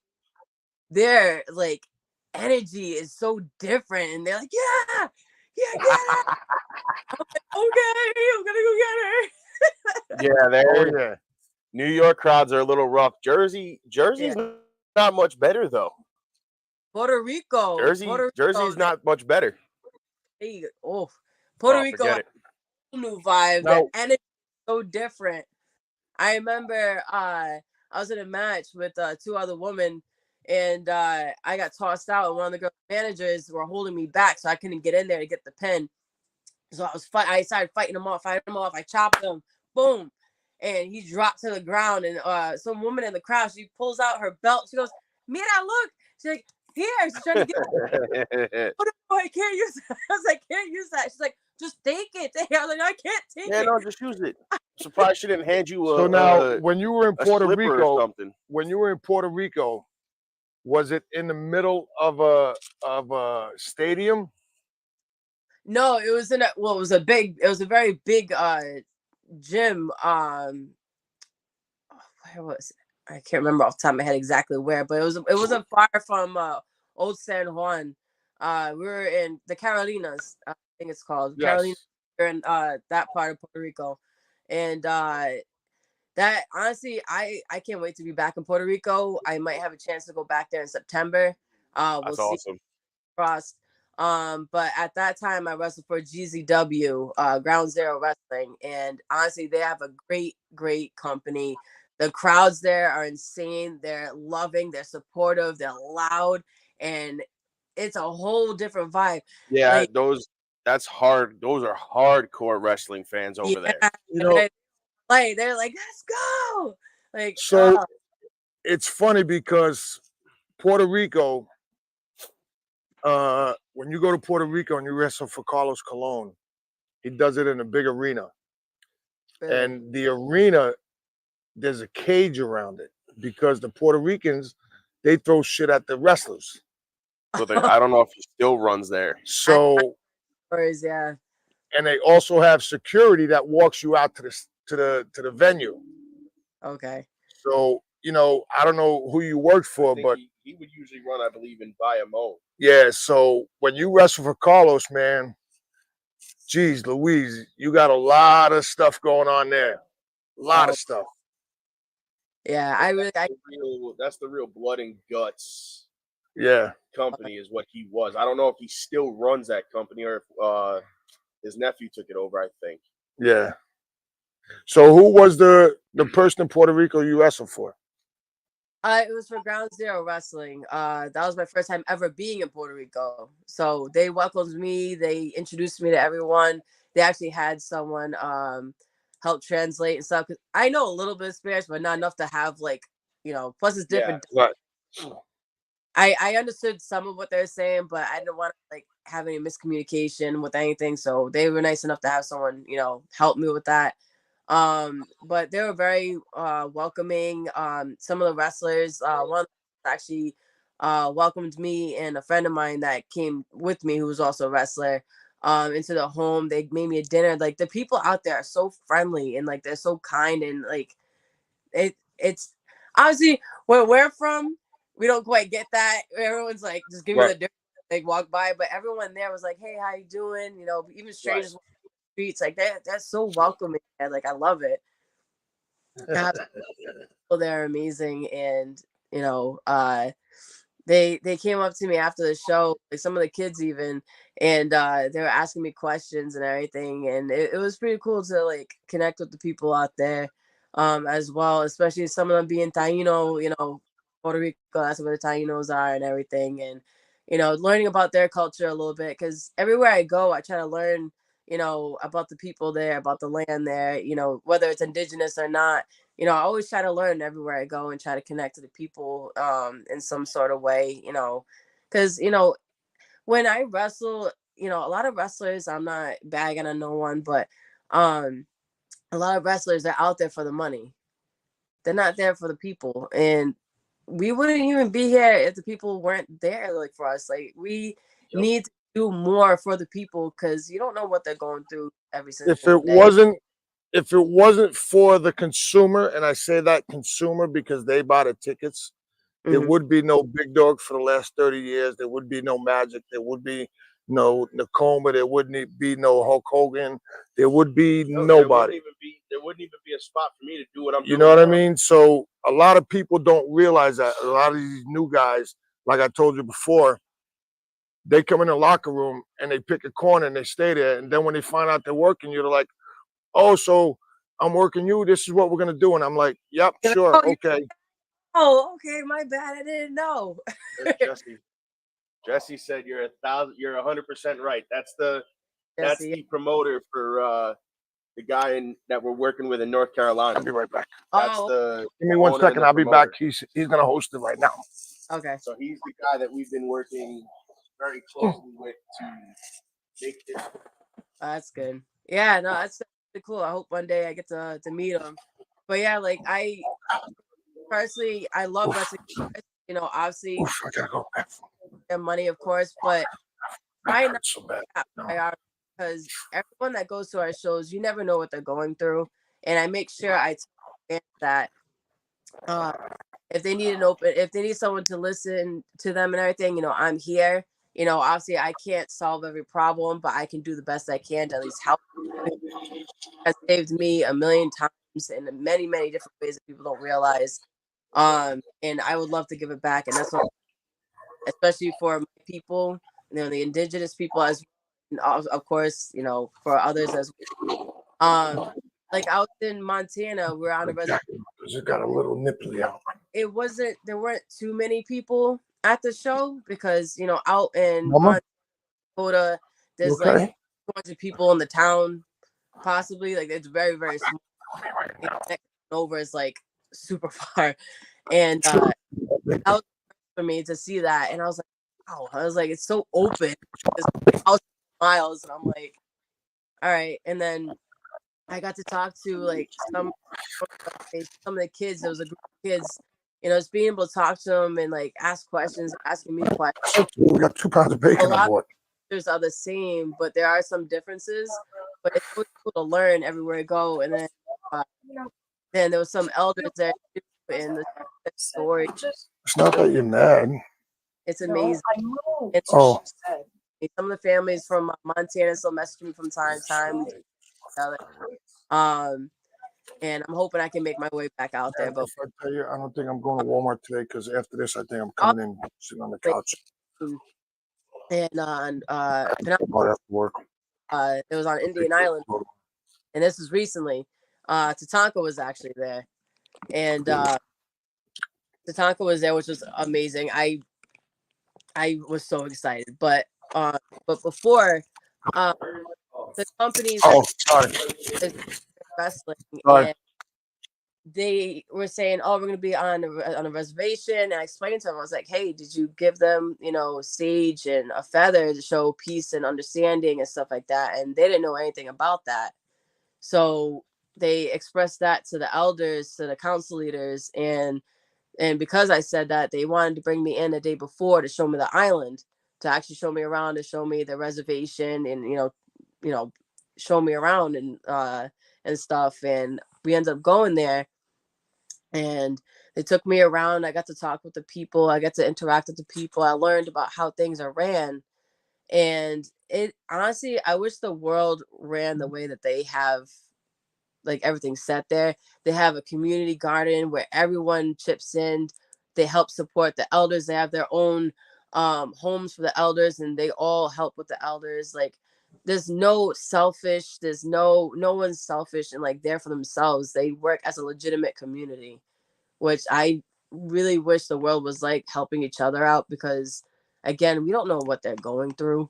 Their like energy is so different, and they're like, yeah, get it. I'm like, okay, I'm gonna go get her. Yeah, Oh, yeah. New York crowds are a little rough. Jersey's not much better though. Puerto Rico. Jersey's not much better. Hey, Puerto Rico Forget it. new vibe. Now- The energy is so different. I remember I was in a match with two other women, and I got tossed out, and one of the girl managers were holding me back, so I couldn't get in there to get the pin. So I started fighting him off. I chopped him, boom, and he dropped to the ground. And some woman in the crowd, she pulls out her belt. She goes, "Mira, look." She's like, "Here." She's trying to get. Oh, no, I can't use that. I was like, "Can't use that." She's like, "Just take it." I was like, "No, I can't take Yeah, it." no, just use it. Surprised she didn't hand you a. So now, when you were in a Puerto slipper or Rico, something. was it in the middle of a stadium? No, it was it was a very big gym. Where was it? I can't remember off the top of my head exactly where, but it wasn't far from Old San Juan. We were in the Carolinas, I think it's called. Yes. Carolinas, we're in that part of Puerto Rico. And that honestly, I can't wait to be back in Puerto Rico. I might have a chance to go back there in September. We'll That's see. awesome. Crossed. But at that time I wrestled for GZW, Ground Zero Wrestling, and honestly, they have a great company. The crowds there are insane. They're loving, they're supportive, they're loud, and it's a whole different vibe. Yeah, Like, that's hard. Those are hardcore wrestling fans over there. You know, they're like, let's go. Like, so it's funny because Puerto Rico, when you go to Puerto Rico and you wrestle for Carlos Colon, he does it in a big arena. really? And the arena, there's a cage around it because the Puerto Ricans, they throw shit at the wrestlers. So I don't know if he still runs there. So, Yeah. and they also have security that walks you out to the venue. Okay. So, I don't know who you worked for, but he would usually run, I believe, in Bayamon. yeah. So when you wrestle for Carlos, man, geez, Louise, you got a lot of stuff going on there. A lot of stuff. Yeah, That's the real blood and guts Yeah. company is what he was. I don't know if he still runs that company or if his nephew took it over, I think. Yeah. So who was the person in Puerto Rico you wrestled for? It was for Ground Zero Wrestling. That was my first time ever being in Puerto Rico. So they welcomed me. They introduced me to everyone. They actually had someone help translate and stuff. 'Cause I know a little bit of Spanish, but not enough to have plus it's different. Right. I understood some of what they're saying, but I didn't want to like have any miscommunication with anything. So they were nice enough to have someone, help me with that. But they were very welcoming. Some of the wrestlers, one actually welcomed me and a friend of mine that came with me who was also a wrestler into the home. They made me a dinner. Like the people out there are so friendly and like they're so kind and like it's obviously where we're from, we don't quite get that. Everyone's like, just give me the dirt, like walk by. But everyone there was like, hey, how you doing? Even strangers walking the streets, like that's so welcoming. And, like I love it. People there are amazing, and you know, they came up to me after the show, like some of the kids even, and they were asking me questions and everything, and it was pretty cool to like connect with the people out there, as well, especially some of them being Taino, Puerto Rico, that's where the Tainos are and everything, and learning about their culture a little bit, because everywhere I go, I try to learn, about the people there, about the land there, whether it's indigenous or not. I always try to learn everywhere I go and try to connect to the people in some sort of way, because, when I wrestle, a lot of wrestlers, I'm not bagging on no one, but um, a lot of wrestlers are out there for the money. They're not there for the people. And we wouldn't even be here if the people weren't there like for us. Like we need to do more for the people because you don't know what they're going through every If single it day. wasn't for the consumer, and I say that consumer because they buy the tickets, there Mhm. would be no Big Dog for the last 30 years. There would be no Magic. There would be no Nakoma. There wouldn't be no Hulk Hogan. There would be nobody. There wouldn't even be a spot for me to do what I'm You doing know what I now. mean? So a lot of people don't realize that. A lot of these new guys, like I told you before, they come in the locker room and they pick a corner and they stay there. And then when they find out they're working, you're like, oh, so I'm working you. This is what we're gonna do. And I'm like, yep, sure, okay. Oh, okay, my bad. I didn't know. Jesse said you're 100% right. That's Jesse, the promoter for the guy that we're working with in North Carolina. I'll be right back. That's oh, the Give me 1 owner and second. the I'll be back. promoter. He's gonna host it right now. okay. So he's the guy that we've been working very closely with to make this. That's good. Yeah, no, that's really cool. I hope one day I get to meet him. But yeah, like I personally, I love wrestling. Obviously, Oof, I gotta go. and money, of course, but try not So bad. to priority because everyone that goes to our shows, you never know what they're going through, and I make sure I tell that uh, if they need if they need someone to listen to them and everything, I'm here. Obviously, I can't solve every problem, but I can do the best I can to at least help. It has saved me a million times in many, many different ways that people don't realize. And I would love to give it back, and that's what, especially for my people, the indigenous people as well, and of course, for others as well. Like out in Montana, we're on a reservation. Because it got a little nipply out. There weren't too many people at the show because out in Mama, Dakota, you there's like okay? a bunch of people in the town, possibly like it's very, very small. Over is like super far, and that was for me to see that, and I was like, wow, I was like, it's so open, it's miles, and I'm like, all right, and then I got to talk to like some of the kids. There was a group of kids, just being able to talk to them and like ask questions, asking me questions. We got 2 pounds of A bacon lot on board. of are the same, but there are some differences. But it's really cool to learn everywhere I go. And then there was some elders there too, and the story. It's not that you're mad. It's amazing. And Oh, some of the families from Montana still message me from time to time. We talk to each other. And I'm hoping I can make my way back out there. But if I tell you, I don't think I'm going to Walmart today because after this, I think I'm coming in, sitting on the couch. And Right after work. it was on Indian Island, and this was recently. Tatanka was actually there, and Tatanka was there, which was amazing. I was so excited, but before the companies Oh, sorry. wrestling Sorry. and they were saying, "Oh, we're gonna be on a reservation." And I explained to them, I was like, "Hey, did you give them, sage and a feather to show peace and understanding and stuff like that?" And they didn't know anything about that. So they expressed that to the elders, to the council leaders, and because I said that, they wanted to bring me in the day before to show me the island, to actually show me around, to show me the reservation, and show me around and stuff. And we ended up going there, and they took me around. I got to talk with the people. I got to interact with the people. I learned about how things are ran. And it honestly, I wish the world ran the way that they have, like everything set there. They have a community garden where everyone chips in. They help support the elders. They have their own homes for the elders, and they all help with the elders. Like, there's no selfish. There's no one's selfish and like there for themselves. They work as a legitimate community, which I really wish the world was like, helping each other out, because again, we don't know what they're going through,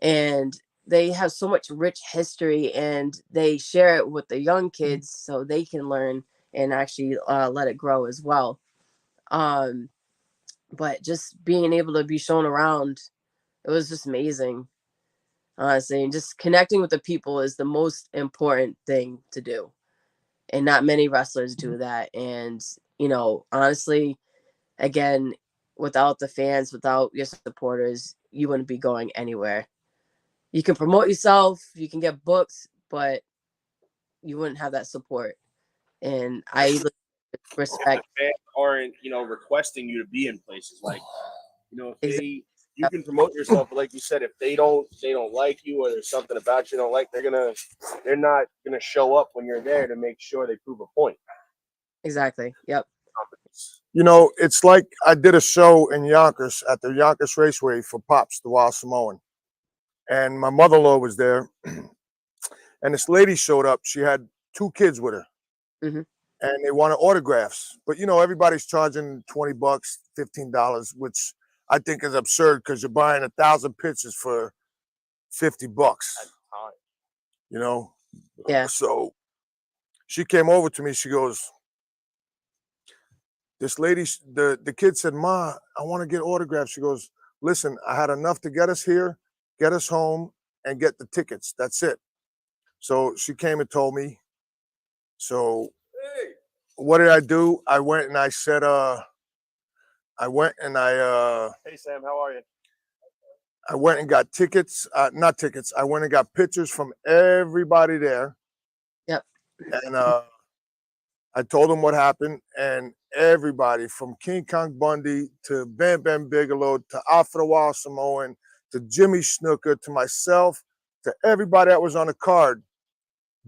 and they have so much rich history, and they share it with the young kids so they can learn and actually let it grow as well. um but just being able to be shown around, it was just amazing, honestly. And just connecting with the people is the most important thing to do, and not many wrestlers do that. And honestly, again, without the fans, without your supporters, you wouldn't be going anywhere. You can promote yourself, you can get books, but you wouldn't have that support. And I respect. The fans aren't, requesting you to be in places like, if Exactly. you can promote yourself, but like you said, if they don't like you, or there's something about you they don't like, they're not gonna show up when you're there to make sure they prove a point. Exactly. Yep. It's like I did a show in Yonkers at the Yonkers Raceway for Pops, the Wild Samoan. And my mother-in-law was there. And this lady showed up. She had 2 kids with her. Mm-hmm. And they wanted autographs. But, everybody's charging $20, $15, which I think is absurd, because you're buying 1,000 pictures for $50. Yeah. So she came over to me. She goes, this lady, the kid said, "Ma, I want to get autographs." She goes, "Listen, I had enough to get us here, get us home, and get the tickets. That's it." So she came and told me. So what did I do? I went and I said, Hey Sam, how are you? I went and got tickets, not tickets. I went and got pictures from everybody there. Yep. And I told them what happened, and everybody from King Kong Bundy to Bam Bam Bigelow to Alpha the Wild Samoan to Jimmy Snuka to myself to everybody that was on the card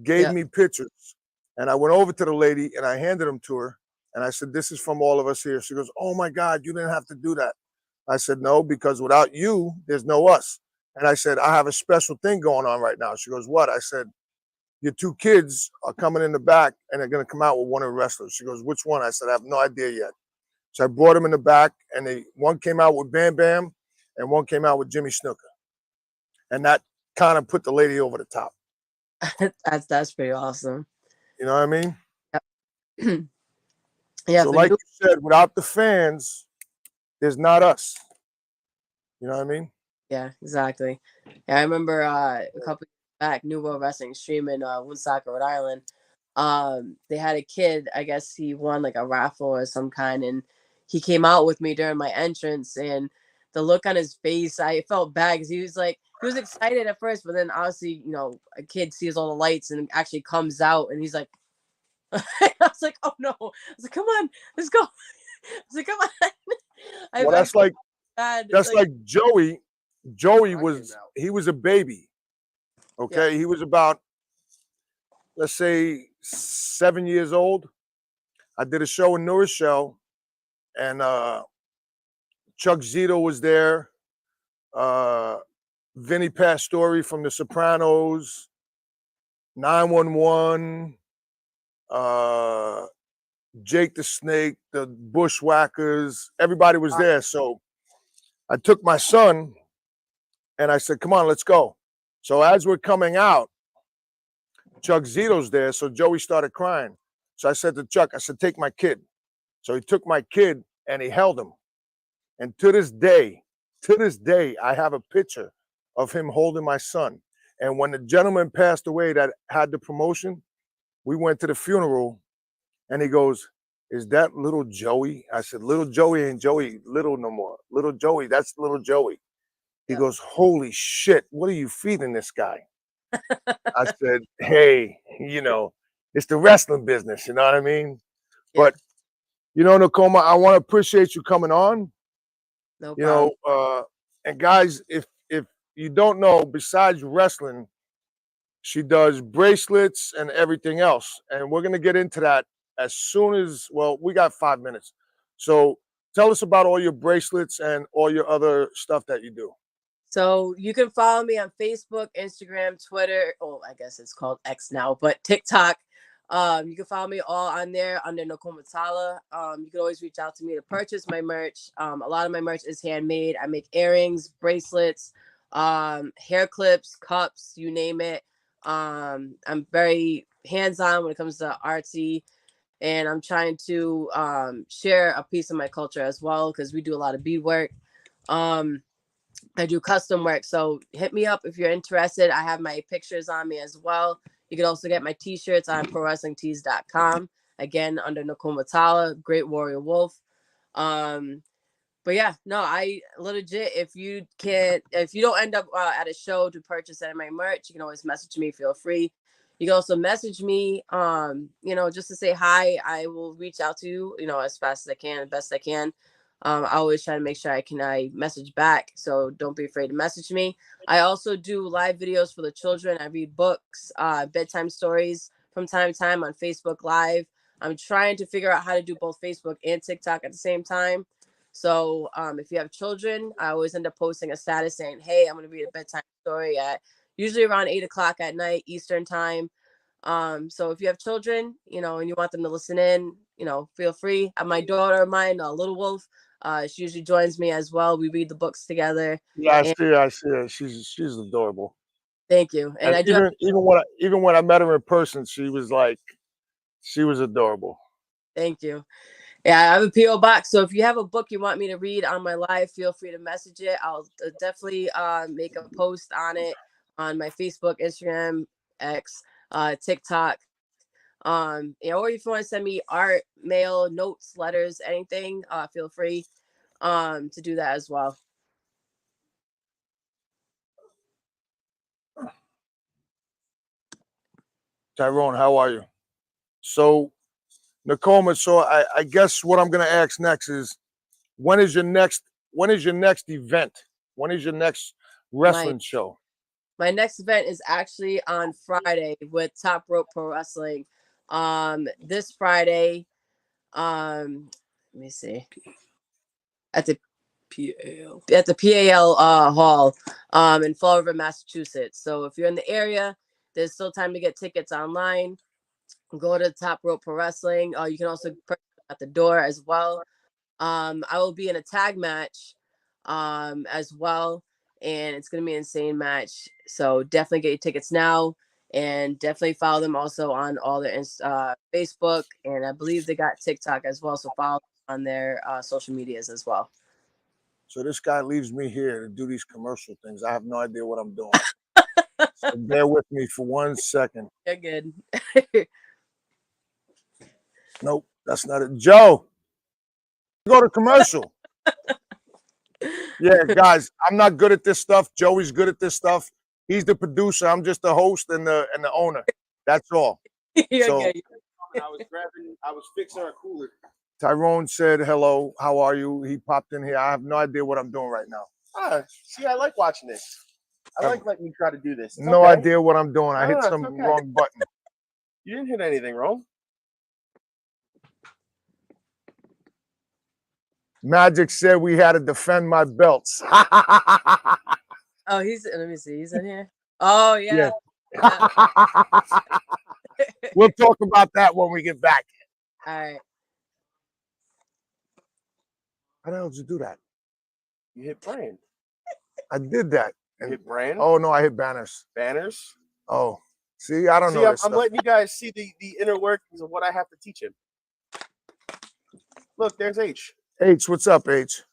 gave me pictures. And I went over to the lady and I handed them to her. And I said, "This is from all of us here." She goes, "Oh my God, you didn't have to do that." I said, "No, because without you, there's no us." And I said, "I have a special thing going on right now." She goes, "What?" I said, "Your 2 kids are coming in the back and they're going to come out with one of the wrestlers." She goes, "Which one?" I said, "I have no idea yet." So I brought them in the back, and one came out with Bam Bam and one came out with Jimmy Snuka. And that kind of put the lady over the top. That's pretty awesome. You know what I mean? Yep. Yeah. So like you said, without the fans, there's not us. You know what I mean? Yeah, exactly. Yeah, I remember a couple years back, New World Wrestling Stream in Woonsocket, Rhode Island. They had a kid. I guess he won like a raffle or some kind, and he came out with me during my entrance. And the look on his face, I felt bad, because he was excited at first, but then obviously, a kid sees all the lights and actually comes out, and he's like, I was like, "Oh no!" I was like, "Come on, let's go!" I was like, "Come on!" Well, that's like Joey. Joey he was a baby. Okay, he was about, let's say, 7 years old. I did a show in New Rochelle, and Chuck Zito was there. Vinny Pastore from The Sopranos, 911, Jake the Snake, the Bushwhackers. Everybody was there. So I took my son and I said, "Come on, let's go." So as we're coming out, Chuck Zito's there. So Joey started crying. So I said to Chuck, I said, take my kid. So he took my kid and he held him. And to this day, I have a picture of him holding my son. And when the gentleman passed away that had the promotion, we went to the funeral and he goes, is that little Joey? I said, little Joey ain't Joey little no more. Little Joey, that's little Joey. He goes, holy shit, what are you feeding this guy? I said, hey, you know, it's the wrestling business, you know what I mean? Yeah. But, you know, Nakoma, I want to appreciate you coming on. No You problem. know, and guys, if you don't know, besides wrestling, she does bracelets and everything else. And we're going to get into that as soon as, well, we got 5 minutes. So tell us about all your bracelets and all your other stuff that you do. So you can follow me on Facebook, Instagram, Twitter. Oh, I guess it's called X now, but TikTok. You can follow me all on there under Nakoma Tala. You can always reach out to me to purchase my merch. A lot of my merch is handmade. I make earrings, bracelets, hair clips, cups, you name it. I'm very hands-on when it comes to artsy, and I'm trying to share a piece of my culture as well, because we do a lot of beadwork. I do custom work. So hit me up if you're interested. I have my pictures on me as well. You can also get my t-shirts on prowrestlingtees.com. Again, under Nakoma Tala, Great Warrior Wolf. But yeah, no, I legit, if you don't end up at a show to purchase any of my merch, you can always message me, feel free. You can also message me, you know, just to say hi. I will reach out to you, you know, as fast as I can, as best I can. I always try to make sure I message back. So don't be afraid to message me. I also do live videos for the children. I read books, bedtime stories from time to time on Facebook Live. I'm trying to figure out how to do both Facebook and TikTok at the same time. So if you have children, I always end up posting a status saying, hey, I'm going to read a bedtime story at usually around 8 o'clock at night, Eastern time. So if you have children, you know, and you want them to listen in, you know, feel free. My daughter of mine, Little Wolf, she usually joins me as well. We read the books together. Yeah, And I see her. She's adorable. thank you. And And I do have, even when I met her in person, she was adorable. thank you. Yeah, I have a PO box. So if you have a book you want me to read on my live, feel free to message it. I'll definitely make a post on it on my Facebook, Instagram, X, TikTok. You know, or if you want to send me art, mail, notes, letters, anything, feel free to do that as well. Tyrone, how are you? So, Nakoma, so I guess what I'm gonna ask next is when is your next event? When is your next wrestling show? My next event is actually on Friday with Top Rope Pro Wrestling. This Friday, let me see, at the PAL hall in Fall River, Massachusetts. So if you're in the area, there's still time to get tickets online. Go to Top Rope Pro Wrestling. You can also purchase at the door as well. I will be in a tag match as well, and it's gonna be an insane match. So definitely get your tickets now, and definitely follow them also on all their Facebook, and I believe they got TikTok as well. So follow on their social medias as well. So this guy leaves me here to do these commercial things. I have no idea what I'm doing. So bear with me for 1 second. You're good. Nope, that's not it. Joe, go to commercial. Yeah, guys, I'm not good at this stuff. Joey's good at this stuff. He's the producer. I'm just the host and the owner. That's all. You're So good. I was fixing our cooler. Tyrone said hello. How are you? He popped in here. I have no idea what I'm doing right now. See, I like watching this. I like letting you try to do this. It's No okay. idea what I'm doing. I hit it's some okay. wrong button. You didn't hit anything wrong. Magic said we had to defend my belts. Oh, let me see. He's in here. Oh, yeah. We'll talk about that when we get back. All right. How the hell did you do that? You hit Brian. I did that. You hit Brian? Oh, no, I hit banners. Banners? Oh. See, I don't See, know. I'm letting you guys see the inner workings of what I have to teach him. Look, there's H. H, what's up, H?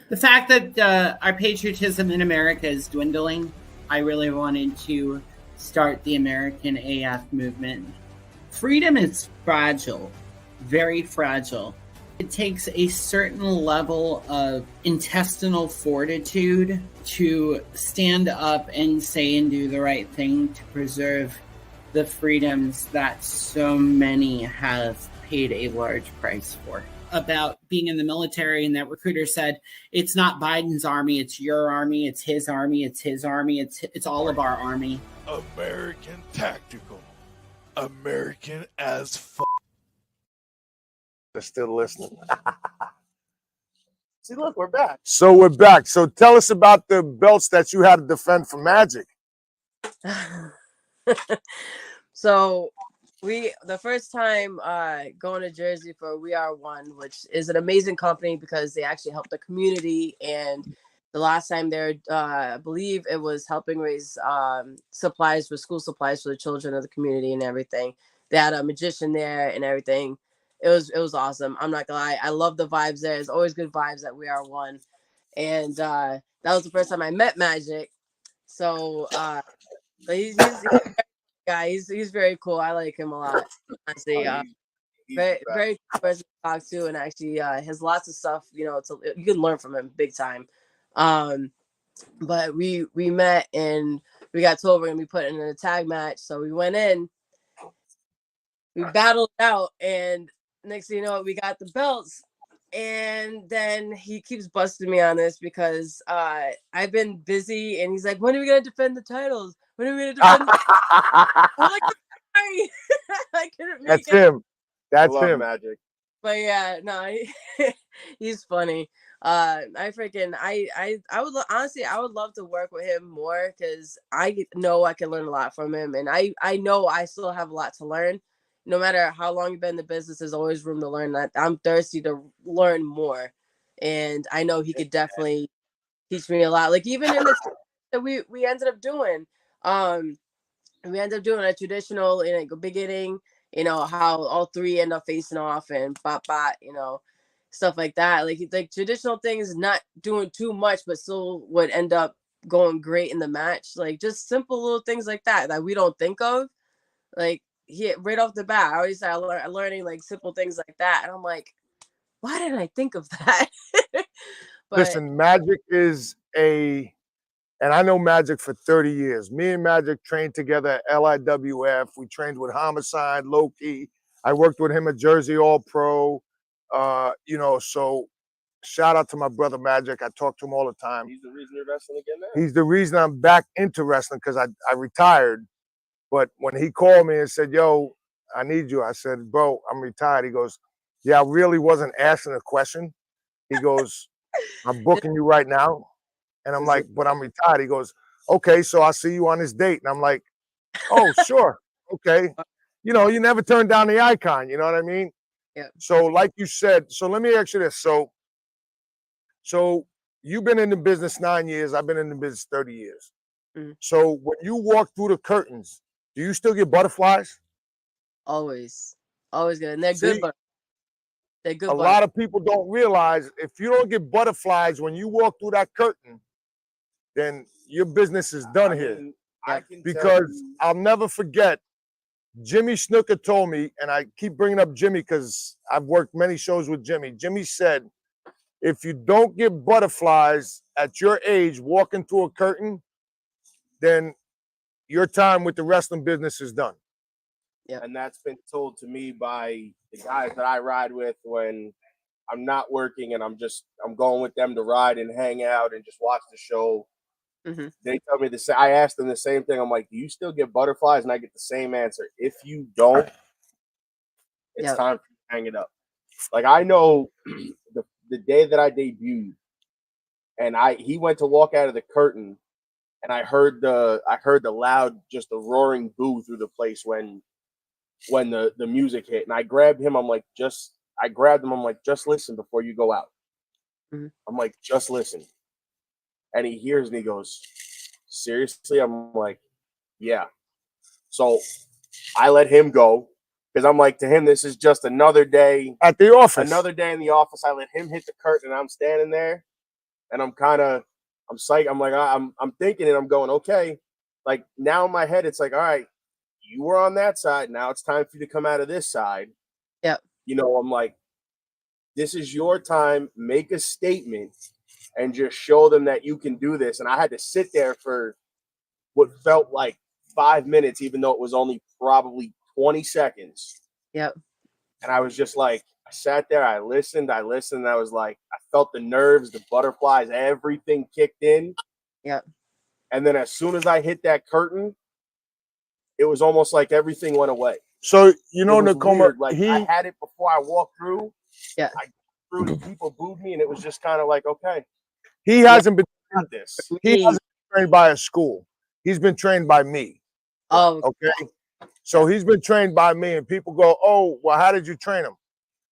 The fact that our patriotism in America is dwindling, I really wanted to start the American AF movement. Freedom is fragile, very fragile. It takes a certain level of intestinal fortitude to stand up and say and do the right thing to preserve the freedoms that so many have paid a large price for. About being in the military, and that recruiter said, it's not Biden's army, it's your army, it's his army, it's his army, it's all of our army. American tactical. American as fuck. They're still listening. See, look, we're back. So we're back. So tell us about the belts that you had to defend from Magic. So the first time going to Jersey for We Are One, which is an amazing company because they actually help the community. And the last time there, I believe it was helping raise supplies for school supplies for the children of the community and everything. They had a magician there and everything. It was awesome. I'm not gonna lie. I love the vibes there. There's always good vibes at We Are One. And that was the first time I met Magic. So but he's guy. He's very cool. I like him a lot. Honestly, very cool person to talk to, and actually has lots of stuff. You can learn from him big time. But we met and we got told we're gonna be put in a tag match, so we went in. We battled out, and next thing you know, we got the belts. And then he keeps busting me on this because I've been busy, and he's like, "When are we gonna defend the titles? When are we gonna defend?" I'm like, sorry, I couldn't make That's it. him. That's him. Magic. But yeah, no, he's funny. I would honestly, I would love to work with him more because I know I can learn a lot from him, and I know I still have a lot to learn. No matter how long you've been in the business, there's always room to learn. I'm thirsty to learn more, and I know he could definitely teach me a lot. Like even in the that we ended up doing, we ended up doing a traditional in the beginning. How all three end up facing off and bot, stuff like that. Like traditional things, not doing too much, but still would end up going great in the match. Like just simple little things like that we don't think of. Like right off the bat, I always start learning like simple things like that, and I'm like, why didn't I think of that? But Listen, Magic is and I know Magic for 30 years. Me and Magic trained together at LIWF. We trained with Homicide, Loki. I worked with him at Jersey All Pro. So shout out to my brother Magic. I talk to him all the time. He's the reason you're wrestling again now? He's the reason I'm back into wrestling because I retired. But when he called me and said, "Yo, I need you," I said, "Bro, I'm retired." He goes, "Yeah, I really wasn't asking a question." He goes, "I'm booking you right now." And I'm like, "But I'm retired." He goes, "Okay, so I'll see you on this date." And I'm like, "Oh, sure. Okay." You never turn down the icon. You know what I mean? Yeah. So like you said, so let me ask you this. So you've been in the business 9 years. I've been in the business 30 years. Mhm. So when you walk through the curtains, do you still get butterflies? always good, and they're See, good. But they're good. a lot of people don't realize if you don't get butterflies when you walk through that curtain, then your business is done here. I can Because I'll never forget, Jimmy Snooker told me, and I keep bringing up Jimmy because I've worked many shows with Jimmy. Jimmy said, if you don't get butterflies at your age walking through a curtain, then your time with the wrestling business is done. Yeah. And that's been told to me by the guys that I ride with when I'm not working and I'm going with them to ride and hang out and just watch the show. Mm-hmm. They tell me the same. I asked them the same thing. I'm like, "Do you still get butterflies?" And I get the same answer. If you don't, it's time for you to hang it up. Like I know the day that I debuted, and he went to walk out of the curtain, and I heard the loud, just the roaring boo through the place when the music hit, and I grabbed him. I'm like, just listen before you go out. Mm-hmm. I'm like, just listen. And he hears and he goes, seriously? I'm like, yeah. So I let him go because I'm like, to him, this is just another day at the office. Another day in the office. I let him hit the curtain, and I'm standing there, and I'm psyched. I'm like, I'm thinking, and I'm going, okay. Like now in my head, it's like, all right, you were on that side. Now it's time for you to come out of this side. Yep. You know, I'm like, this is your time. Make a statement and just show them that you can do this. And I had to sit there for what felt like 5 minutes, even though it was only probably 20 seconds. Yep. And I was just like, I sat there, I listened. I was like, I felt the nerves, the butterflies, everything kicked in. Yep. And then as soon as I hit that curtain, it was almost like everything went away. So, you know, Nakoma, like I had it before I walked through. Yeah. I threw the people booed me, and it was just kind of like, okay. He hasn't been Got this. he hasn't been trained by a school. He's been trained by me. Oh, okay. So he's been trained by me, and people go, "Oh, well, how did you train him?"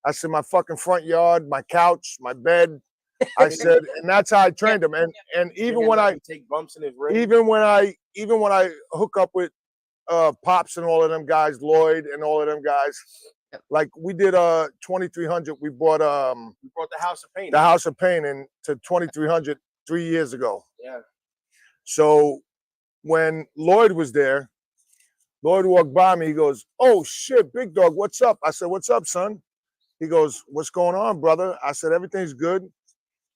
I said, "My fucking front yard, my couch, my bed." I said, and that's how I trained him. And even when I take bumps in his ring, even when I hook up with Pops and all of them guys, Lloyd and all of them guys, like we did 2300. We brought the House of Pain. The House of Pain into 2300 3 years ago. Yeah. So when Lloyd was there, Lloyd walked by me. He goes, "Oh shit, Big Dog, what's up?" I said, "What's up, son?" He goes, "What's going on, brother?" I said, "Everything's good."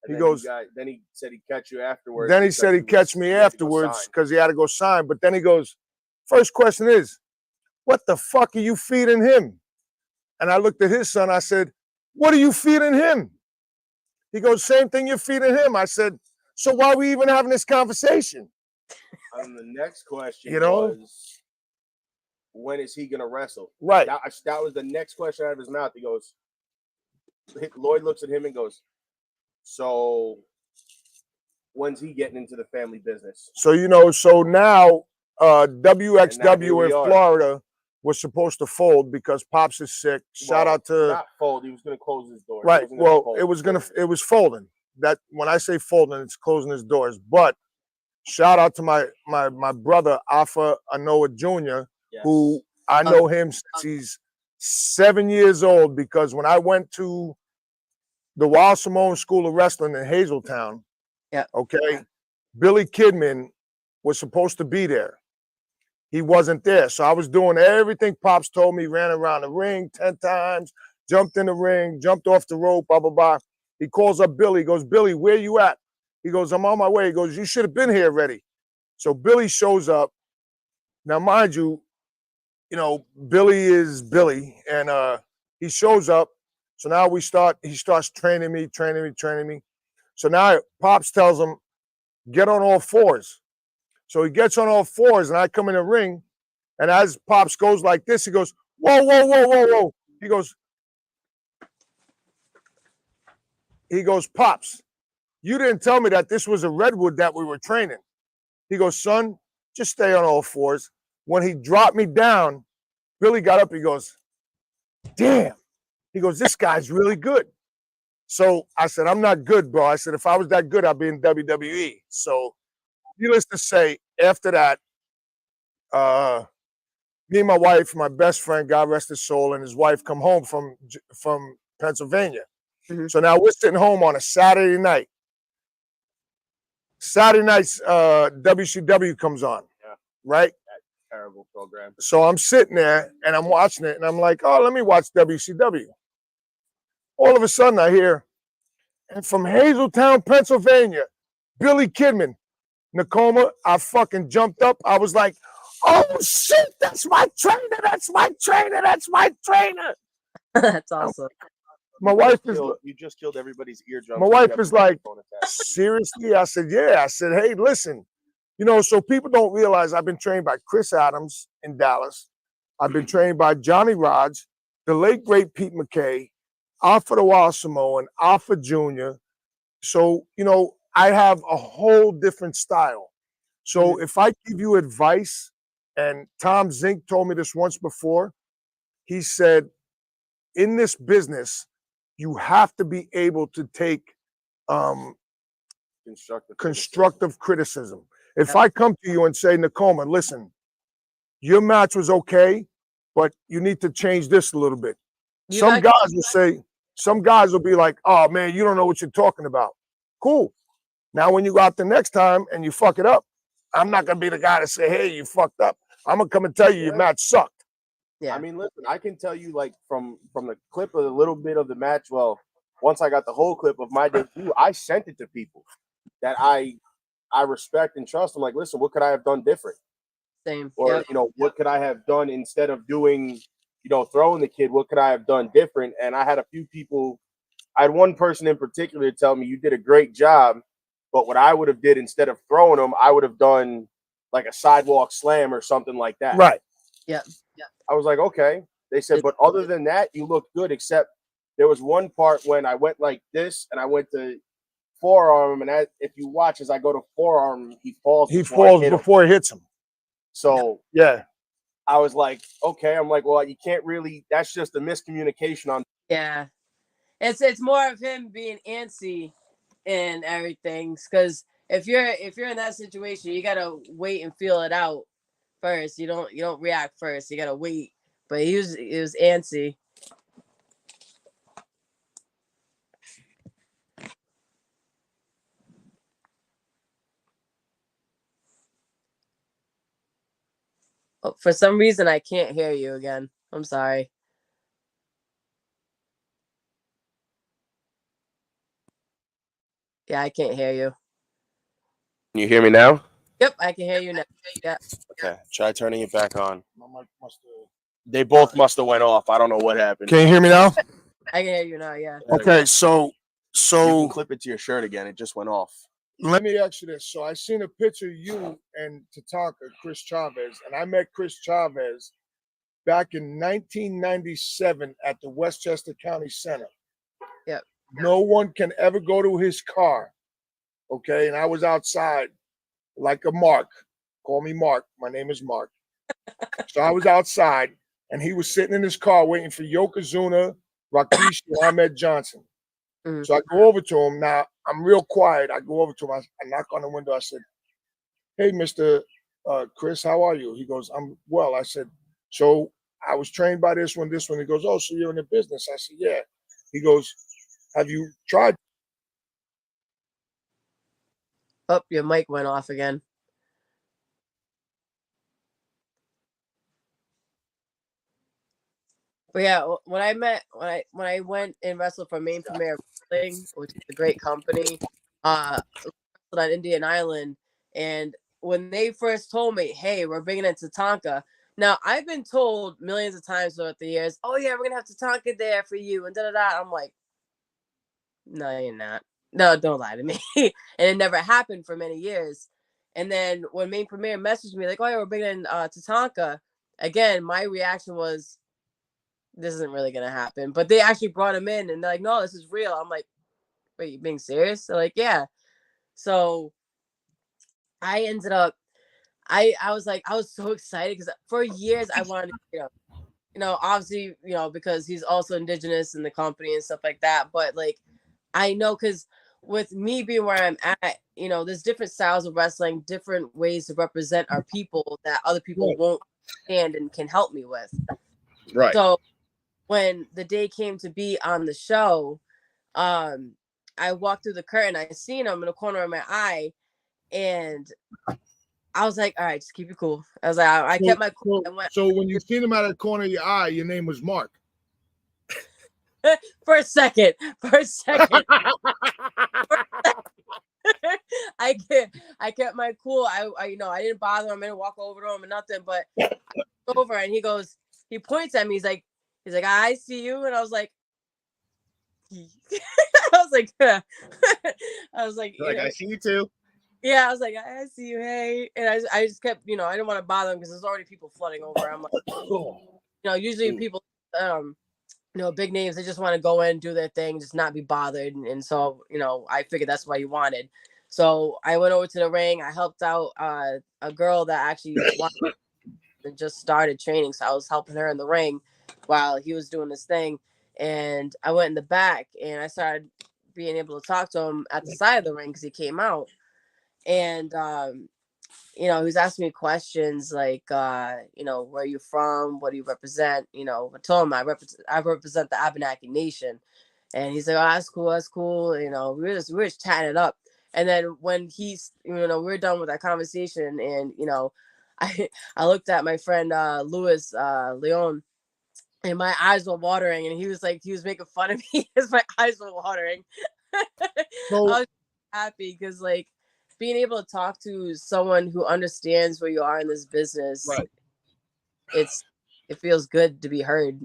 And he goes, then he said he'd catch you afterwards. Then he said he'd catch me afterwards because he had to go sign. But then he goes, "First question is, what the fuck are you feeding him?" And I looked at his son. I said, "What are you feeding him?" He goes, "Same thing you're feeding him." I said, "So why are we even having this conversation?" And the next question was, when is he going to wrestle? Right. That was the next question out of his mouth. He goes, Lloyd looks at him and goes, "So when's he getting into the family business?" So, so now WXW in Florida was supposed to fold because Pops is sick. Shout out to not fold. He was going to close his doors. Right. Well, it was folding. That when I say folding, it's closing his doors. But shout out to my brother Alpha Anoa Jr., who I know him since he's 7 years old, because when I went to the Wild Samoan School of Wrestling in Hazeltown, Billy Kidman was supposed to be there. He wasn't there. So I was doing everything Pops told me, ran around the ring 10 times, jumped in the ring, jumped off the rope, blah, blah, blah. He calls up Billy. He goes, "Billy, where you at?" He goes, "I'm on my way." He goes, "You should have been here already." So Billy shows up. Now, mind you, Billy is Billy, and he shows up. So now he starts training me. So now Pops tells him, "Get on all fours." So he gets on all fours, and I come in the ring, and as Pops goes like this, he goes, "Whoa, whoa, whoa, whoa, whoa." He goes, "Pops, you didn't tell me that this was a redwood that we were training." He goes, "Son, just stay on all fours." When he dropped me down, Billy got up, he goes, "Damn." He goes, "This guy's really good." So I said, "I'm not good, bro." I said, "If I was that good, I'd be in WWE." So needless to say, after that, me and my wife, my best friend, God rest his soul, and his wife come home from Pennsylvania. Mm-hmm. So now we're sitting home on a Saturday night. Saturday nights, WCW comes on, right? Terrible program. So I'm sitting there and I'm watching it, and I'm like, "Oh, let me watch WCW." All of a sudden, I hear, "And from Hazeltown, Pennsylvania, Billy Kidman, Nakoma." I fucking jumped up. I was like, "Oh shit, that's my trainer! That's my trainer! That's my trainer!" That's awesome. My wife is. You just killed everybody's eardrums. My wife is like, "Seriously?" I said, "Yeah." I said, "Hey, listen, so people don't realize I've been trained by Chris Adams in Dallas. I've been trained by Johnny Rodz, the late great Pete McKay, Alpha the Wild Samoan, Alpha Jr. So, I have a whole different style. So if I give you advice, and Tom Zink told me this once before, he said, in this business, you have to be able to take constructive criticism. If I come to you and say, "Nakoma, listen, your match was okay, but you need to change this a little bit. You Some got- guys will be like, oh man, you don't know what you're talking about. Cool. Now when you go out the next time and you fuck it up, I'm not gonna be the guy to say, hey, you fucked up. I'm gonna come and tell you your match sucked. Yeah. I mean, listen, I can tell you like from the clip of a little bit of the match. Well, once I got the whole clip of my debut, I sent it to people that I respect and trust. I'm like, listen, what could I have done different? Same. Or Yep. you know, what could I have done instead of doing, you know, throwing the kid? What could I have done different? And I had a few people. I had one person in particular tell me, you did a great job, but what I would have did instead of throwing him, I would have done like a sidewalk slam or something like that. Right. Yeah. I was like, okay. They said, but other than that, you look good, except there was one part when I went like this and I went to forearm, and if you watch as I go to forearm, he falls. He falls before it hits him. So yeah, I was like, okay. I'm like, well, you can't really. That's just a miscommunication on. Yeah. It's more of him being antsy and everything. Because if you're in that situation, you gotta wait and feel it out first. You don't react first. You gotta wait. But he was antsy. Oh, for some reason, I can't hear you again. I'm sorry. Yeah, I can't hear you. Can you hear me now? Yep, I can hear you now. Yeah. Okay, try turning it back on. They both must have went off. I don't know what happened. Can you hear me now? I can hear you now. Yeah. Okay, so you can clip it to your shirt again. It just went off. let me ask you this. So I seen a picture of you and Tatanka, Chris Chavez, and I met Chris Chavez back in 1997 at the Westchester County Center. Yep. No one can ever go to his car. Okay, and I was outside like a Mark. Call me Mark. My name is Mark. So I was outside, and he was sitting in his car waiting for Yokozuna, Rakish, and Ahmed Johnson. Mhm. So I go over to him. Now, I'm real quiet. I go over to him. I knock on the window. I said, hey, Mr. Chris, how are you? He goes, I'm well. I said, so I was trained by this one, this one. He goes, oh, so you're in the business? I said, yeah. He goes, have you tried? Oh, your mic went off again. But yeah, when I went and wrestled for Main Premier Wrestling, which is a great company, wrestled on Indian Island, and when they first told me, "Hey, we're bringing in Tatanka," now I've been told millions of times throughout the years, "Oh yeah, we're gonna have Tatanka there for you," and da da da. I'm like, no, you're not. No, don't lie to me. And it never happened for many years. And then when Main Premier messaged me like, "Oh yeah, we're bringing in Tatanka," again, my reaction was, this isn't really gonna happen. But they actually brought him in and they're like, no, this is real. I'm like, wait, you being serious? They're like, yeah. So I ended up I was like, I was so excited because for years I wanted to, obviously, because he's also indigenous in the company and stuff like that. But like I know because with me being where I'm at, there's different styles of wrestling, different ways to represent our people that other people won't stand and can help me with. Right. So when the day came to be on the show, I walked through the curtain. I seen him in the corner of my eye, and I was like, "All right, just keep it cool." I was like, I kept my cool. So when you seen him out of the corner of your eye, your name was Mark. For a second. I kept my cool. I didn't bother him. I didn't walk over to him or nothing. But I went over and he points at me. He's like, I see you, and I was like, I was like, I see you too. Yeah, I was like, I see you, hey, and I just kept, I didn't want to bother him because there's already people flooding over. I'm like, usually people, big names, they just want to go in, do their thing, just not be bothered, and so, I figured that's what you wanted. So I went over to the ring. I helped out a girl that actually just started training, so I was helping her in the ring while he was doing this thing, and I went in the back and I started being able to talk to him at the side of the ring because he came out. And he was asking me questions like, where are you from? What do you represent? I told him I represent the Abenaki Nation. And he's like, oh, that's cool. That's cool. We were just chatting it up. And then when we're done with that conversation and, I looked at my friend, Louis, Leon, and my eyes were watering, and he was making fun of me because my eyes were watering. I was happy because being able to talk to someone who understands where you are in this business, Right. it feels good to be heard.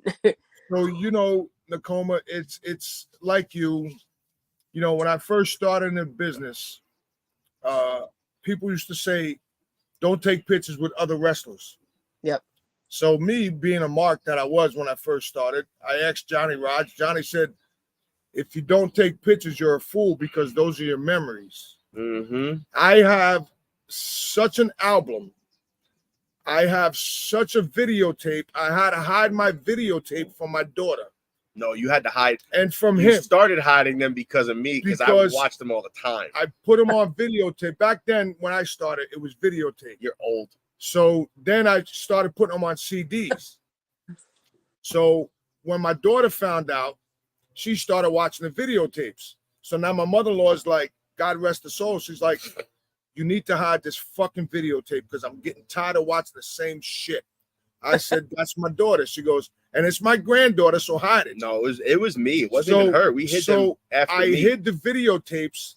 So, Nakoma, it's like when I first started in the business, people used to say, don't take pictures with other wrestlers. Yep. So me being a mark that I was when I first started, I asked Johnny Raj. Johnny said, if you don't take pictures, you're a fool because those are your memories. Mm-hmm. I have such an album. I have such a videotape. I had to hide my videotape from my daughter. No, you had to hide. And from you him. started hiding them because of me, because I would watch them all the time. I put them on videotape. Back then, when I started, it was videotape. You're old. So then I started putting them on CDs. So when my daughter found out, she started watching the videotapes. So now my mother-in-law is like, God rest her soul. She's like, you need to hide this fucking videotape because I'm getting tired of watching the same shit. I said, that's my daughter. She goes, and it's my granddaughter, so hide it. No, it was me. It wasn't even her. We hid them after I me. hid the videotapes,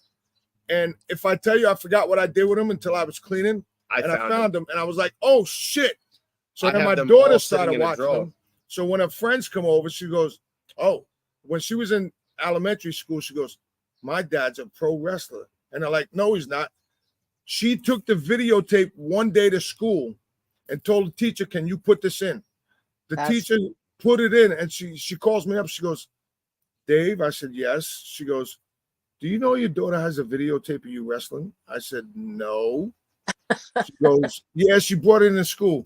and if I tell you, I forgot what I did with them until I was cleaning, I found them, and I was like, oh, shit. So then my daughter started watching them. So when her friends come over, she goes, oh, when she was in elementary school, she goes, my dad's a pro wrestler. And they're like, no, he's not. She took the videotape one day to school and told the teacher, can you put this in? The teacher put it in, and she calls me up. She goes, Dave? I said, yes. She goes, do you know your daughter has a videotape of you wrestling? I said, no. She goes, yeah, she brought it in school.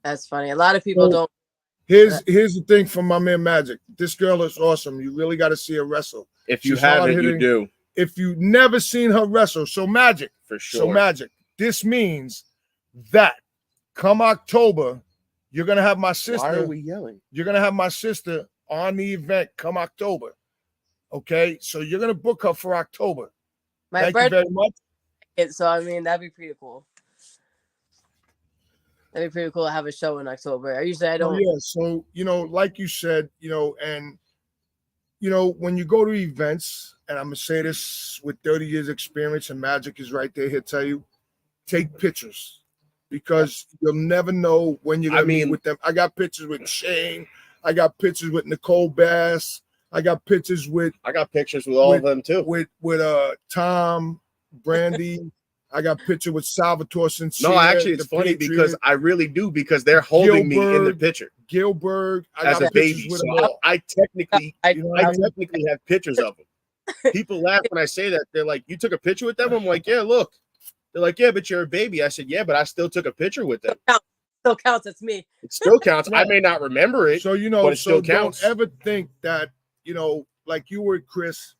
That's funny. A lot of people don't. Here's the thing from my man Magic. This girl is awesome. You really got to see her wrestle. If you haven't, you do. If you've never seen her wrestle, so Magic. For sure. So Magic. This means that come October, you're going to have my sister. Why are we yelling? You're going to have my sister on the event come October. Okay? So you're going to book her for October. Thank you very much. So, I mean, that'd be pretty cool. That'd be pretty cool to have a show in October. I don't. Oh, yeah. So, like you said, and, when you go to events, and I'm going to say this with 30 years experience, and Magic is right there, he'll tell you, take pictures because you'll never know when you're going to meet with them. I got pictures with Shane. I got pictures with Nicole Bass. I got pictures with all of them too. With Tom, Brandy. I got picture with Salvatore Sincere. No, actually, it's funny because I really do, because they're holding me in the picture. Gilbert, as a baby. So I technically have pictures of them. People laugh when I say that. They're like, "You took a picture with them?" I'm like, "Yeah, look." They're like, "Yeah, but you're a baby." I said, "Yeah, but I still took a picture with them." Still counts. It's me. It still counts. I may not remember it, so but it still counts. Don't ever think that like you were Chris.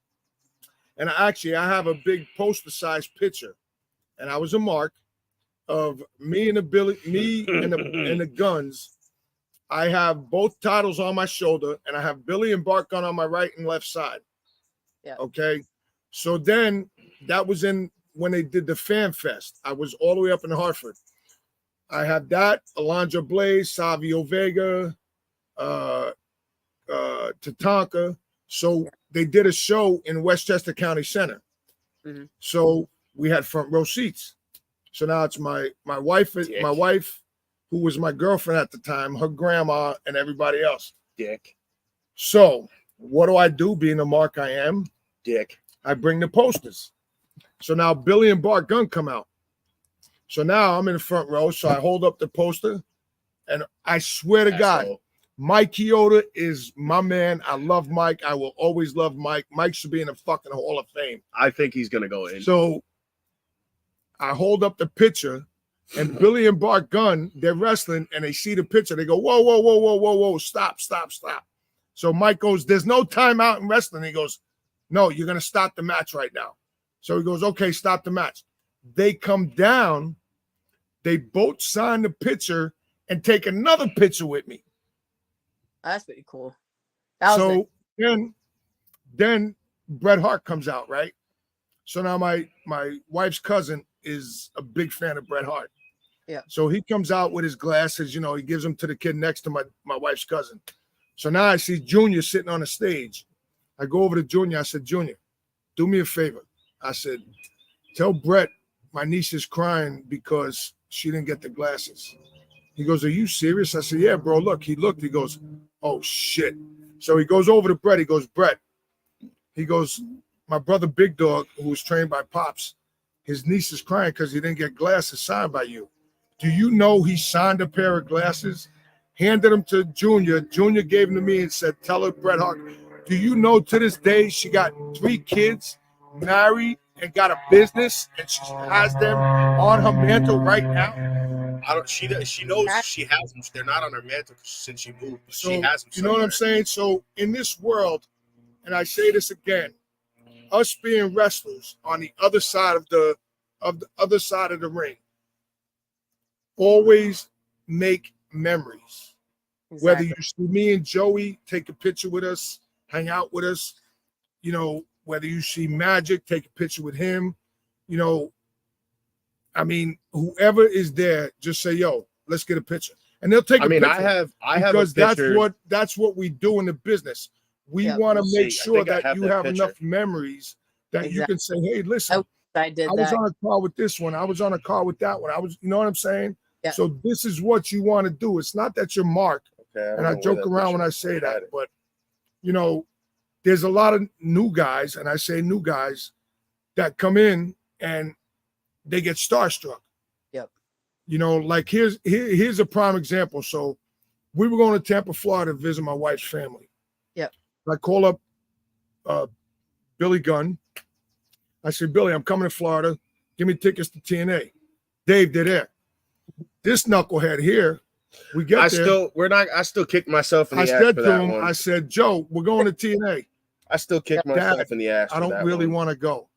And I have a big poster-sized picture. And I was a mark of me and the Guns. I have both titles on my shoulder, and I have Billy and Bart Gunn on my right and left side. Yeah. Okay. So then that was when they did the Fan Fest. I was all the way up in Hartford. I have that, Alondra Blaze, Savio Vega, Tatanka. So they did a show in Westchester County Center. Mm-hmm. So we had front row seats. So now it's my wife, who was my girlfriend at the time, her grandma, and everybody else. Dick. So what do I do, being the mark I am? Dick. I bring the posters. So now Billy and Bart Gunn come out. So now I'm in the front row. So I hold up the poster, and I swear to God, Mike Chioda is my man. I love Mike. I will always love Mike. Mike should be in the fucking Hall of Fame. I think he's going to go in. So I hold up the picture, and Billy and Bart Gunn, they're wrestling, and they see the picture. They go, whoa, whoa, whoa, whoa, whoa, whoa, stop, stop, stop. So Mike goes, there's no timeout in wrestling. He goes, no, you're going to stop the match right now. So he goes, okay, stop the match. they come down, they both sign the picture and take another picture with me. That's pretty cool. That was So then Bret Hart comes out, right? So now my wife's cousin is a big fan of Bret Hart. Yeah. So he comes out with his glasses, you know, he gives them to the kid next to my wife's cousin. So now I see Junior sitting on the stage. I go over to Junior. I said, Junior, do me a favor. I said, tell Bret my niece is crying because she didn't get the glasses. He goes, are you serious? I said, yeah, bro. Look, he looked. He goes, oh, shit. So he goes over to Bret. He goes, Bret. He goes, my brother Big Dog, who was trained by Pops, his niece is crying because he didn't get glasses signed by you. Do you know he signed a pair of glasses, handed them to Junior. Junior gave them to me and said, tell her, Bret Hart. Do you know to this day she got 3 kids, married, and got a business, and she has them on her mantle right now? I don't. She knows she has them. They're not on her mantle since she moved. But So, she has them. you know what I'm saying? So in this world, and I say this again, us being wrestlers on the other side of the other side of the ring, always make memories. Exactly. Whether you see me and Joey take a picture with us, hang out with us, you know, whether you see Magic, take a picture with him, you know, I mean, whoever is there, just say, yo, let's get a picture. And they'll take a picture. I have because a picture. that's what we do in the business. We want to make sure that you have enough memories that you can say, hey, listen, I was on a car with this one. I was on a car with that one. You know what I'm saying? Yeah. So this is what you want to do. It's not that you're Mark. Okay, And I joke around when I say that, but you know, there's a lot of new guys, and I say new guys that come in and they get starstruck. Yep. You know, like here's a prime example. So we were going to Tampa, Florida to visit my wife's family. Yep. I call up Billy Gunn. I said, Billy, I'm coming to Florida. Give me tickets to TNA. Dave, they're there. This knucklehead here, we get I still kicked myself in the ass said for to that him, one. I said, Joe, we're going to TNA. I still kicked myself in the ass. I don't really want to go.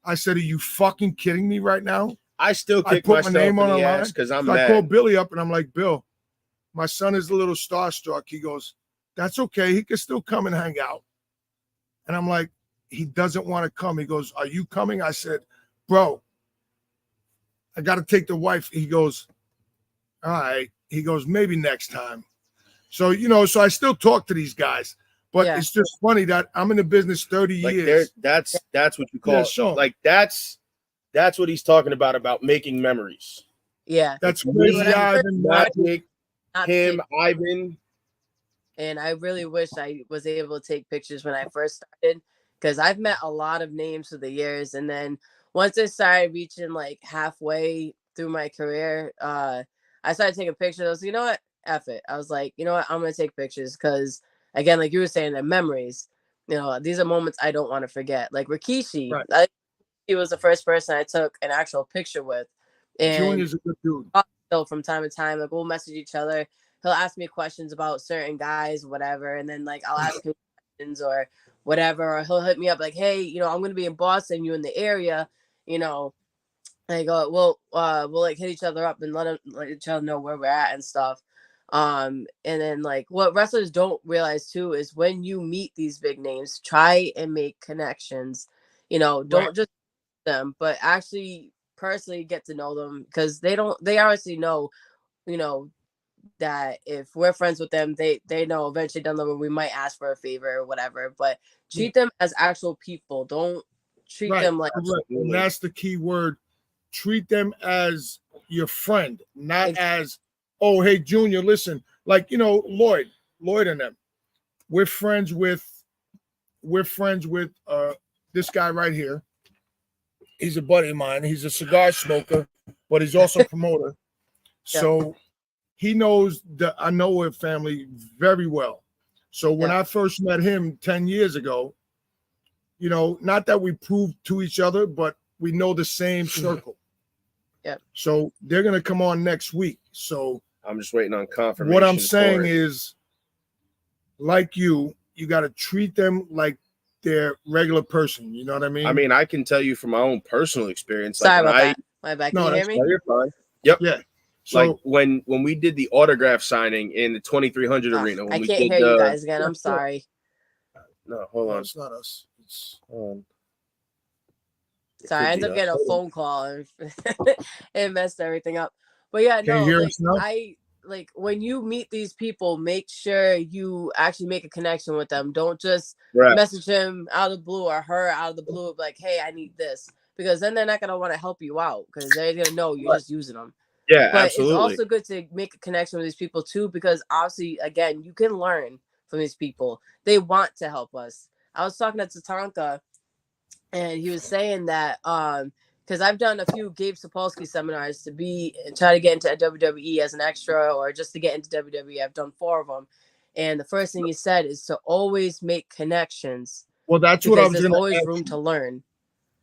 I said, are you fucking kidding me right now? I still kick myself in the ass because I'm mad. I called Billy up and I'm like, Bill, my son is a little starstruck. He goes, that's okay. He can still come and hang out. And I'm like, he doesn't want to come. He goes, are you coming? I said, bro, I got to take the wife. He goes, all right. He goes, maybe next time. So, you know, so I still talk to these guys, but it's just funny that I'm in the business 30 years. That's what you call it. Like that's what he's talking about making memories. Yeah. That's crazy. Ivan, Magic, him, Ivan. And I really wish I was able to take pictures when I first started, because I've met a lot of names through the years. And then once I started reaching like halfway through my career, I started taking pictures. I was like, you know what? F it. I was like, you know what? I'm going to take pictures because, again, like you were saying, they're memories. You know, these are moments I don't want to forget. Like Rikishi, he was the first person I took an actual picture with. And Junior's a good dude. So from time to time, like we'll message each other. He'll ask me questions about certain guys, whatever. And then like I'll ask him questions or whatever. Or he'll hit me up like, hey, you know, I'm going to be in Boston, you in the area, you know. And I go, we'll like hit each other up and let each other know where we're at and stuff. And then like what wrestlers don't realize too is when you meet these big names, try and make connections. You know, don't just them, but actually personally get to know them, because they honestly know, you know, that if we're friends with them, they know eventually down the road we might ask for a favor or whatever. But treat them as actual people. Don't treat them like. And that's the key word. Treat them as your friend, not as, oh, hey, Junior, listen, like, you know, Lloyd and them. We're friends with this guy right here. He's a buddy of mine. He's a cigar smoker, but he's also a promoter. So he knows that I know her family very well. So when I first met him 10 years ago, you know, not that we proved to each other, but we know the same circle. Yeah. So they're going to come on next week. So I'm just waiting on confirmation. What I'm saying is, like you got to treat them like their regular person. You know what I mean? I mean, I can tell you from my own personal experience. Sorry Like about that. My bad. Can you hear that's me? No, you're fine. Yep. Yeah. So Like when we did the autograph signing in the 2300 arena. When I we can't did hear you guys again. I'm sorry. No, hold no, on. it's not us. It's Sorry, I ended up getting a phone call and it messed everything up. But yeah, Can you no, hear like us now? when you meet these people, make sure you actually make a connection with them. Don't just Right. message him out of the blue or her out of the blue, like, hey, I need this. Because then they're not gonna want to help you out because they're gonna know you're just using them. Yeah, But absolutely. it's also good to make a connection with these people too, because obviously, again, you can learn from these people. They want to help us. I was talking to Tatanka, and he was saying that because I've done a few Gabe Sapolsky seminars to try to get into WWE as an extra or just to get into WWE. I've done 4 of them, and the first thing he said is to always make connections. Well, that's what I was there's going to always ask room you. to learn.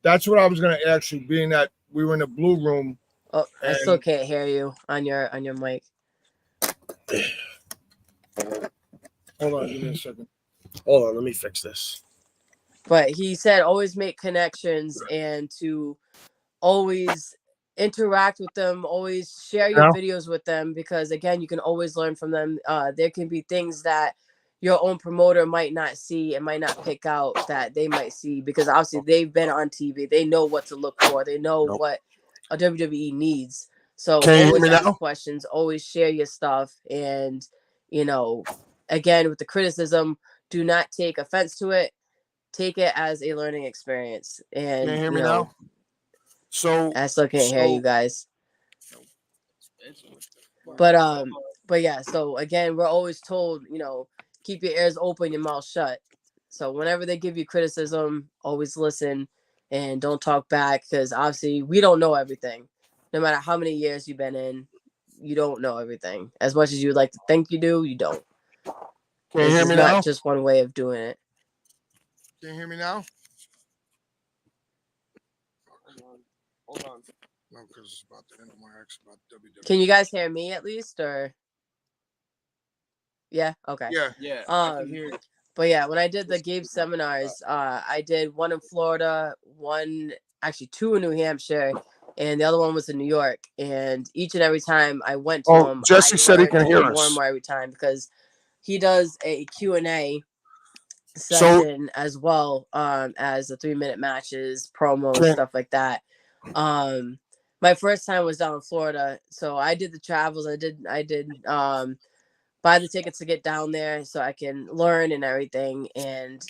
That's what I was going to ask you, being that we were in the blue room. Oh, I still can't hear you on your mic. Hold on, give me a second. Hold on, let me fix this. But he said always make connections and to always interact with them, always share your videos with them, because again, you can always learn from them. There can be things that your own promoter might not see and might not pick out that they might see, because obviously they've been on TV. They know what to look for. They know what a WWE needs. So always ask questions, always share your stuff. And, again, with the criticism, do not take offense to it. Take it as a learning experience. And, Can you hear me now? So I still can't hear you guys. But yeah, so again, we're always told, keep your ears open, your mouth shut. So whenever they give you criticism, always listen and don't talk back, because obviously we don't know everything. No matter how many years you've been in, you don't know everything. As much as you would like to think you do, you don't. Can you hear me not now? just one way of doing it. Can you hear me now? Hold on. No, because it's about the end of my ex about WWE. Can you guys hear me at least, or? Yeah. Okay. Yeah. I can hear you. But yeah, when I did the Gabe seminars, I did one in Florida, two in New Hampshire, and the other one was in New York. And each and every time I went to him, Jesse said he learned can hear more us. and more every time, because he does a Q&A session as well as the 3-minute matches, promos, stuff like that. My first time was down in Florida, so I did the travels. I did buy the tickets to get down there so I can learn and everything, and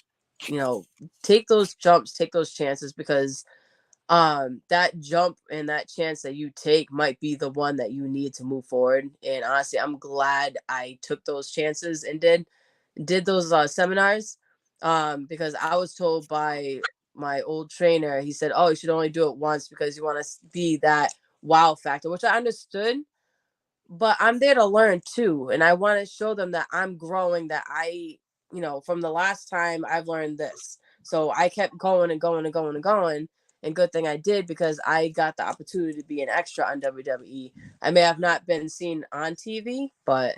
take those jumps, take those chances, because that jump and that chance that you take might be the one that you need to move forward. And honestly, I'm glad I took those chances and did those seminars, because I was told by my old trainer, he said, oh, you should only do it once because you want to be that wow factor, which I understood. But I'm there to learn too. And I want to show them that I'm growing, that from the last time I've learned this. So I kept going and going and going and going. And good thing I did, because I got the opportunity to be an extra on WWE. I may have not been seen on TV, but.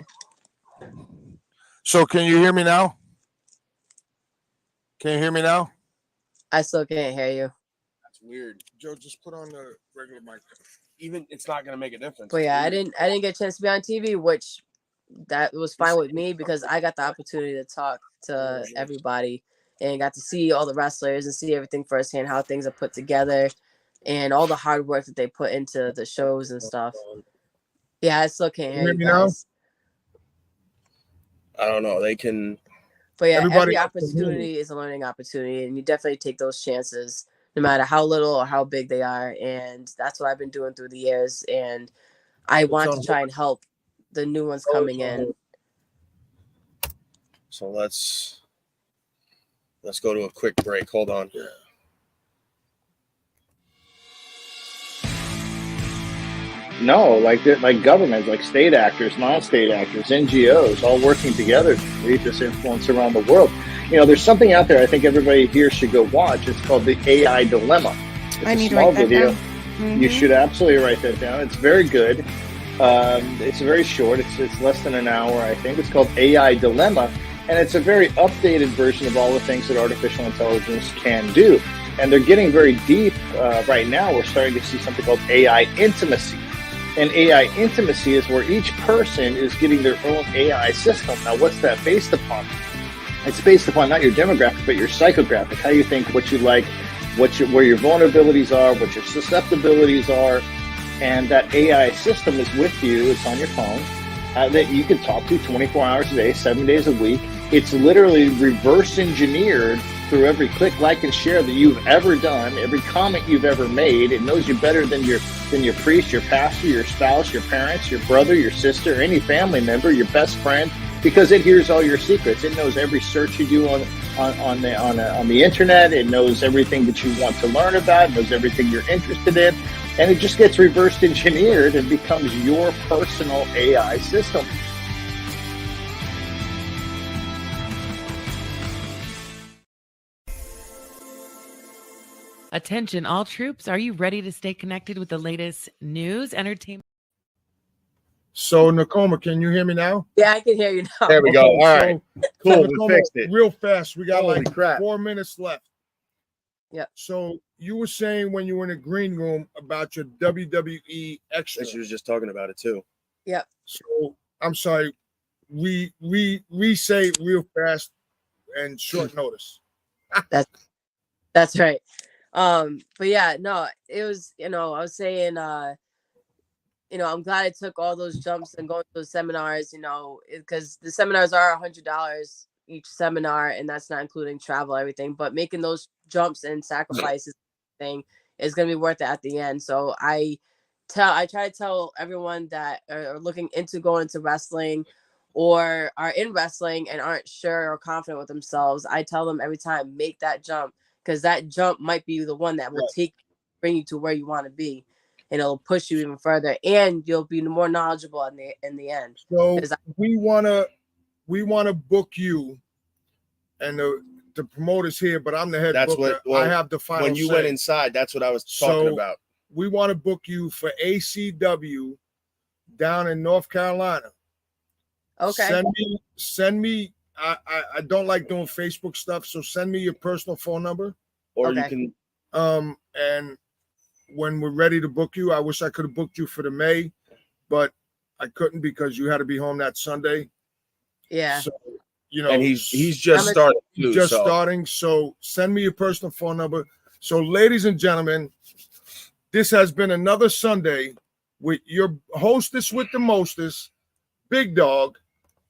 So can you hear me now? Can you hear me now? I still can't hear you. That's weird. Joe, just put on the regular mic. Even it's not going to make a difference. But yeah, I didn't get a chance to be on TV, which that was fine with me, because I got the opportunity to talk to everybody and got to see all the wrestlers and see everything firsthand, how things are put together and all the hard work that they put into the shows and stuff. Yeah, I still can't hear you guys. I don't know. They can. But yeah, every opportunity is a learning opportunity, and you definitely take those chances, no matter how little or how big they are. And that's what I've been doing through the years. And I want to try and help the new ones coming in. So let's go to a quick break. Hold on. Yeah. No, like governments, like state actors, non-state actors, NGOs, all working together to create this influence around the world. There's something out there I think everybody here should go watch. It's called the AI Dilemma. It's I need to write that down. You should absolutely write that down. It's very good. It's very short. It's less than an hour, I think. It's called AI Dilemma. And it's a very updated version of all the things that artificial intelligence can do. And they're getting very deep right now. We're starting to see something called AI intimacy. And AI intimacy is where each person is getting their own AI system. Now, what's that based upon? It's based upon not your demographic, but your psychographic, how you think, what you like, where your vulnerabilities are, what your susceptibilities are. And that AI system is with you. It's on your phone that you can talk to 24 hours a day, 7 days a week. It's literally reverse engineered through every click, like, and share that you've ever done, every comment you've ever made. It knows you better than your priest, your pastor, your spouse, your parents, your brother, your sister, any family member, your best friend, because it hears all your secrets. It knows every search you do on the internet. It knows everything that you want to learn about. It knows everything you're interested in, and it just gets reverse engineered and becomes your personal AI system. Attention, all troops. Are you ready to stay connected with the latest news, entertainment? So, Nakoma, can you hear me now? Yeah, I can hear you now. There we go. All right. Cool. We Nakoma, fixed it. real fast. We got Holy like crap. 4 minutes left. Yeah. So you were saying when you were in the green room about your WWE extra. She was just talking about it too. Yep. So I'm sorry. We say it real fast and short notice. That's right. But yeah, no, it was, I was saying, I'm glad I took all those jumps and going to those seminars, because the seminars are $100 each seminar, and that's not including travel, everything, but making those jumps and sacrifices thing is going to be worth it at the end. So I try to tell everyone that are looking into going into wrestling or are in wrestling and aren't sure or confident with themselves. I tell them every time, make that jump, because that jump might be the one that will bring you to where you want to be, and it'll push you even further, and you'll be more knowledgeable in the end. So we wanna book you, and the promoter's here, but I'm the head booker. I have the final when you say. went inside, that's what I was talking about. We want to book you for ACW down in North Carolina. Okay. Send me. I don't like doing Facebook stuff, so send me your personal phone number, or you can. And when we're ready to book you, I wish I could have booked you for the May, but I couldn't because you had to be home that Sunday. Yeah. So, and he's just starting. Starting. So send me your personal phone number. So, ladies and gentlemen, this has been another Sunday with your hostess with the mostest, Big Dog,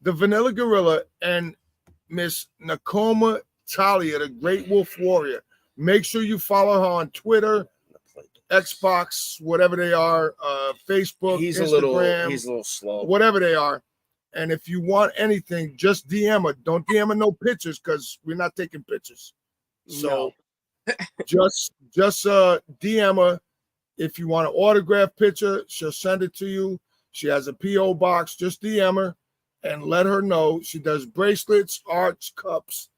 the Vanilla Gorilla, and Miss Nakoma Talia, the Great Wolf Warrior. Make sure you follow her on Twitter, Xbox, whatever they are, Facebook, he's Instagram. He's a little slow. Whatever they are. And if you want anything, just DM her. Don't DM her no pictures because we're not taking pictures. So just DM her. If you want an autograph picture, she'll send it to you. She has a P.O. box. Just DM her and let her know. She does bracelets, arts, cups.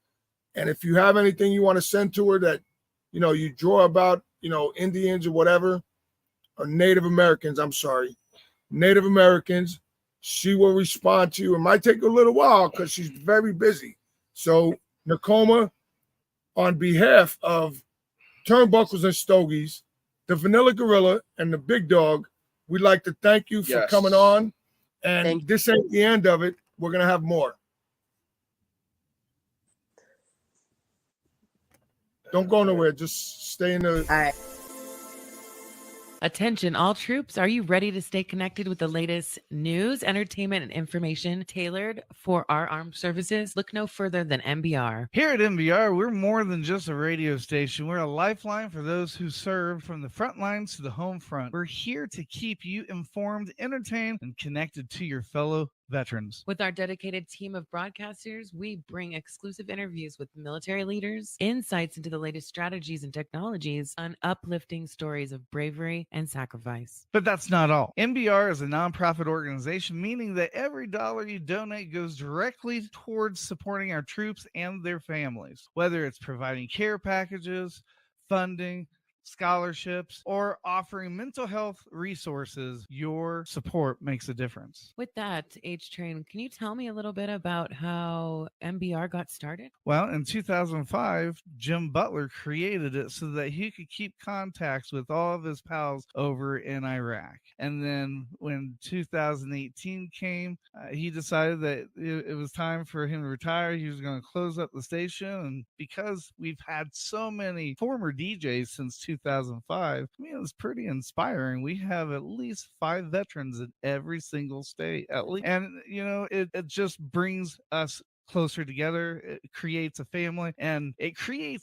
And if you have anything you want to send to her that, you draw about, Indians or whatever, or Native Americans, Native Americans, she will respond to you. It might take a little while because she's very busy. So, Nakoma, on behalf of Turnbuckles and Stogies, the Vanilla Gorilla, and the Big Dog, we'd like to thank you for coming on. And this ain't the end of it. We're going to have more. Don't go nowhere. Just stay in the... All right. Attention, all troops. Are you ready to stay connected with the latest news, entertainment, and information tailored for our armed services? Look no further than MBR. Here at MBR, we're more than just a radio station. We're a lifeline for those who serve from the front lines to the home front. We're here to keep you informed, entertained, and connected to your fellow veterans. With our dedicated team of broadcasters, we bring exclusive interviews with military leaders, insights into the latest strategies and technologies, and uplifting stories of bravery and sacrifice. But that's not all. MBR is a nonprofit organization, meaning that every dollar you donate goes directly towards supporting our troops and their families, whether it's providing care packages, funding, scholarships, or offering mental health resources, your support makes a difference. With that, H Train, can you tell me a little bit about how MBR got started? Well, in 2005, Jim Butler created it so that he could keep contacts with all of his pals over in Iraq. And then when 2018 came, he decided that it was time for him to retire. He was going to close up the station. And because we've had so many former DJs since 2005, I mean, it was pretty inspiring. We have at least 5 veterans in every single state, at least. And, you know, it just brings us closer together. It creates a family, and it creates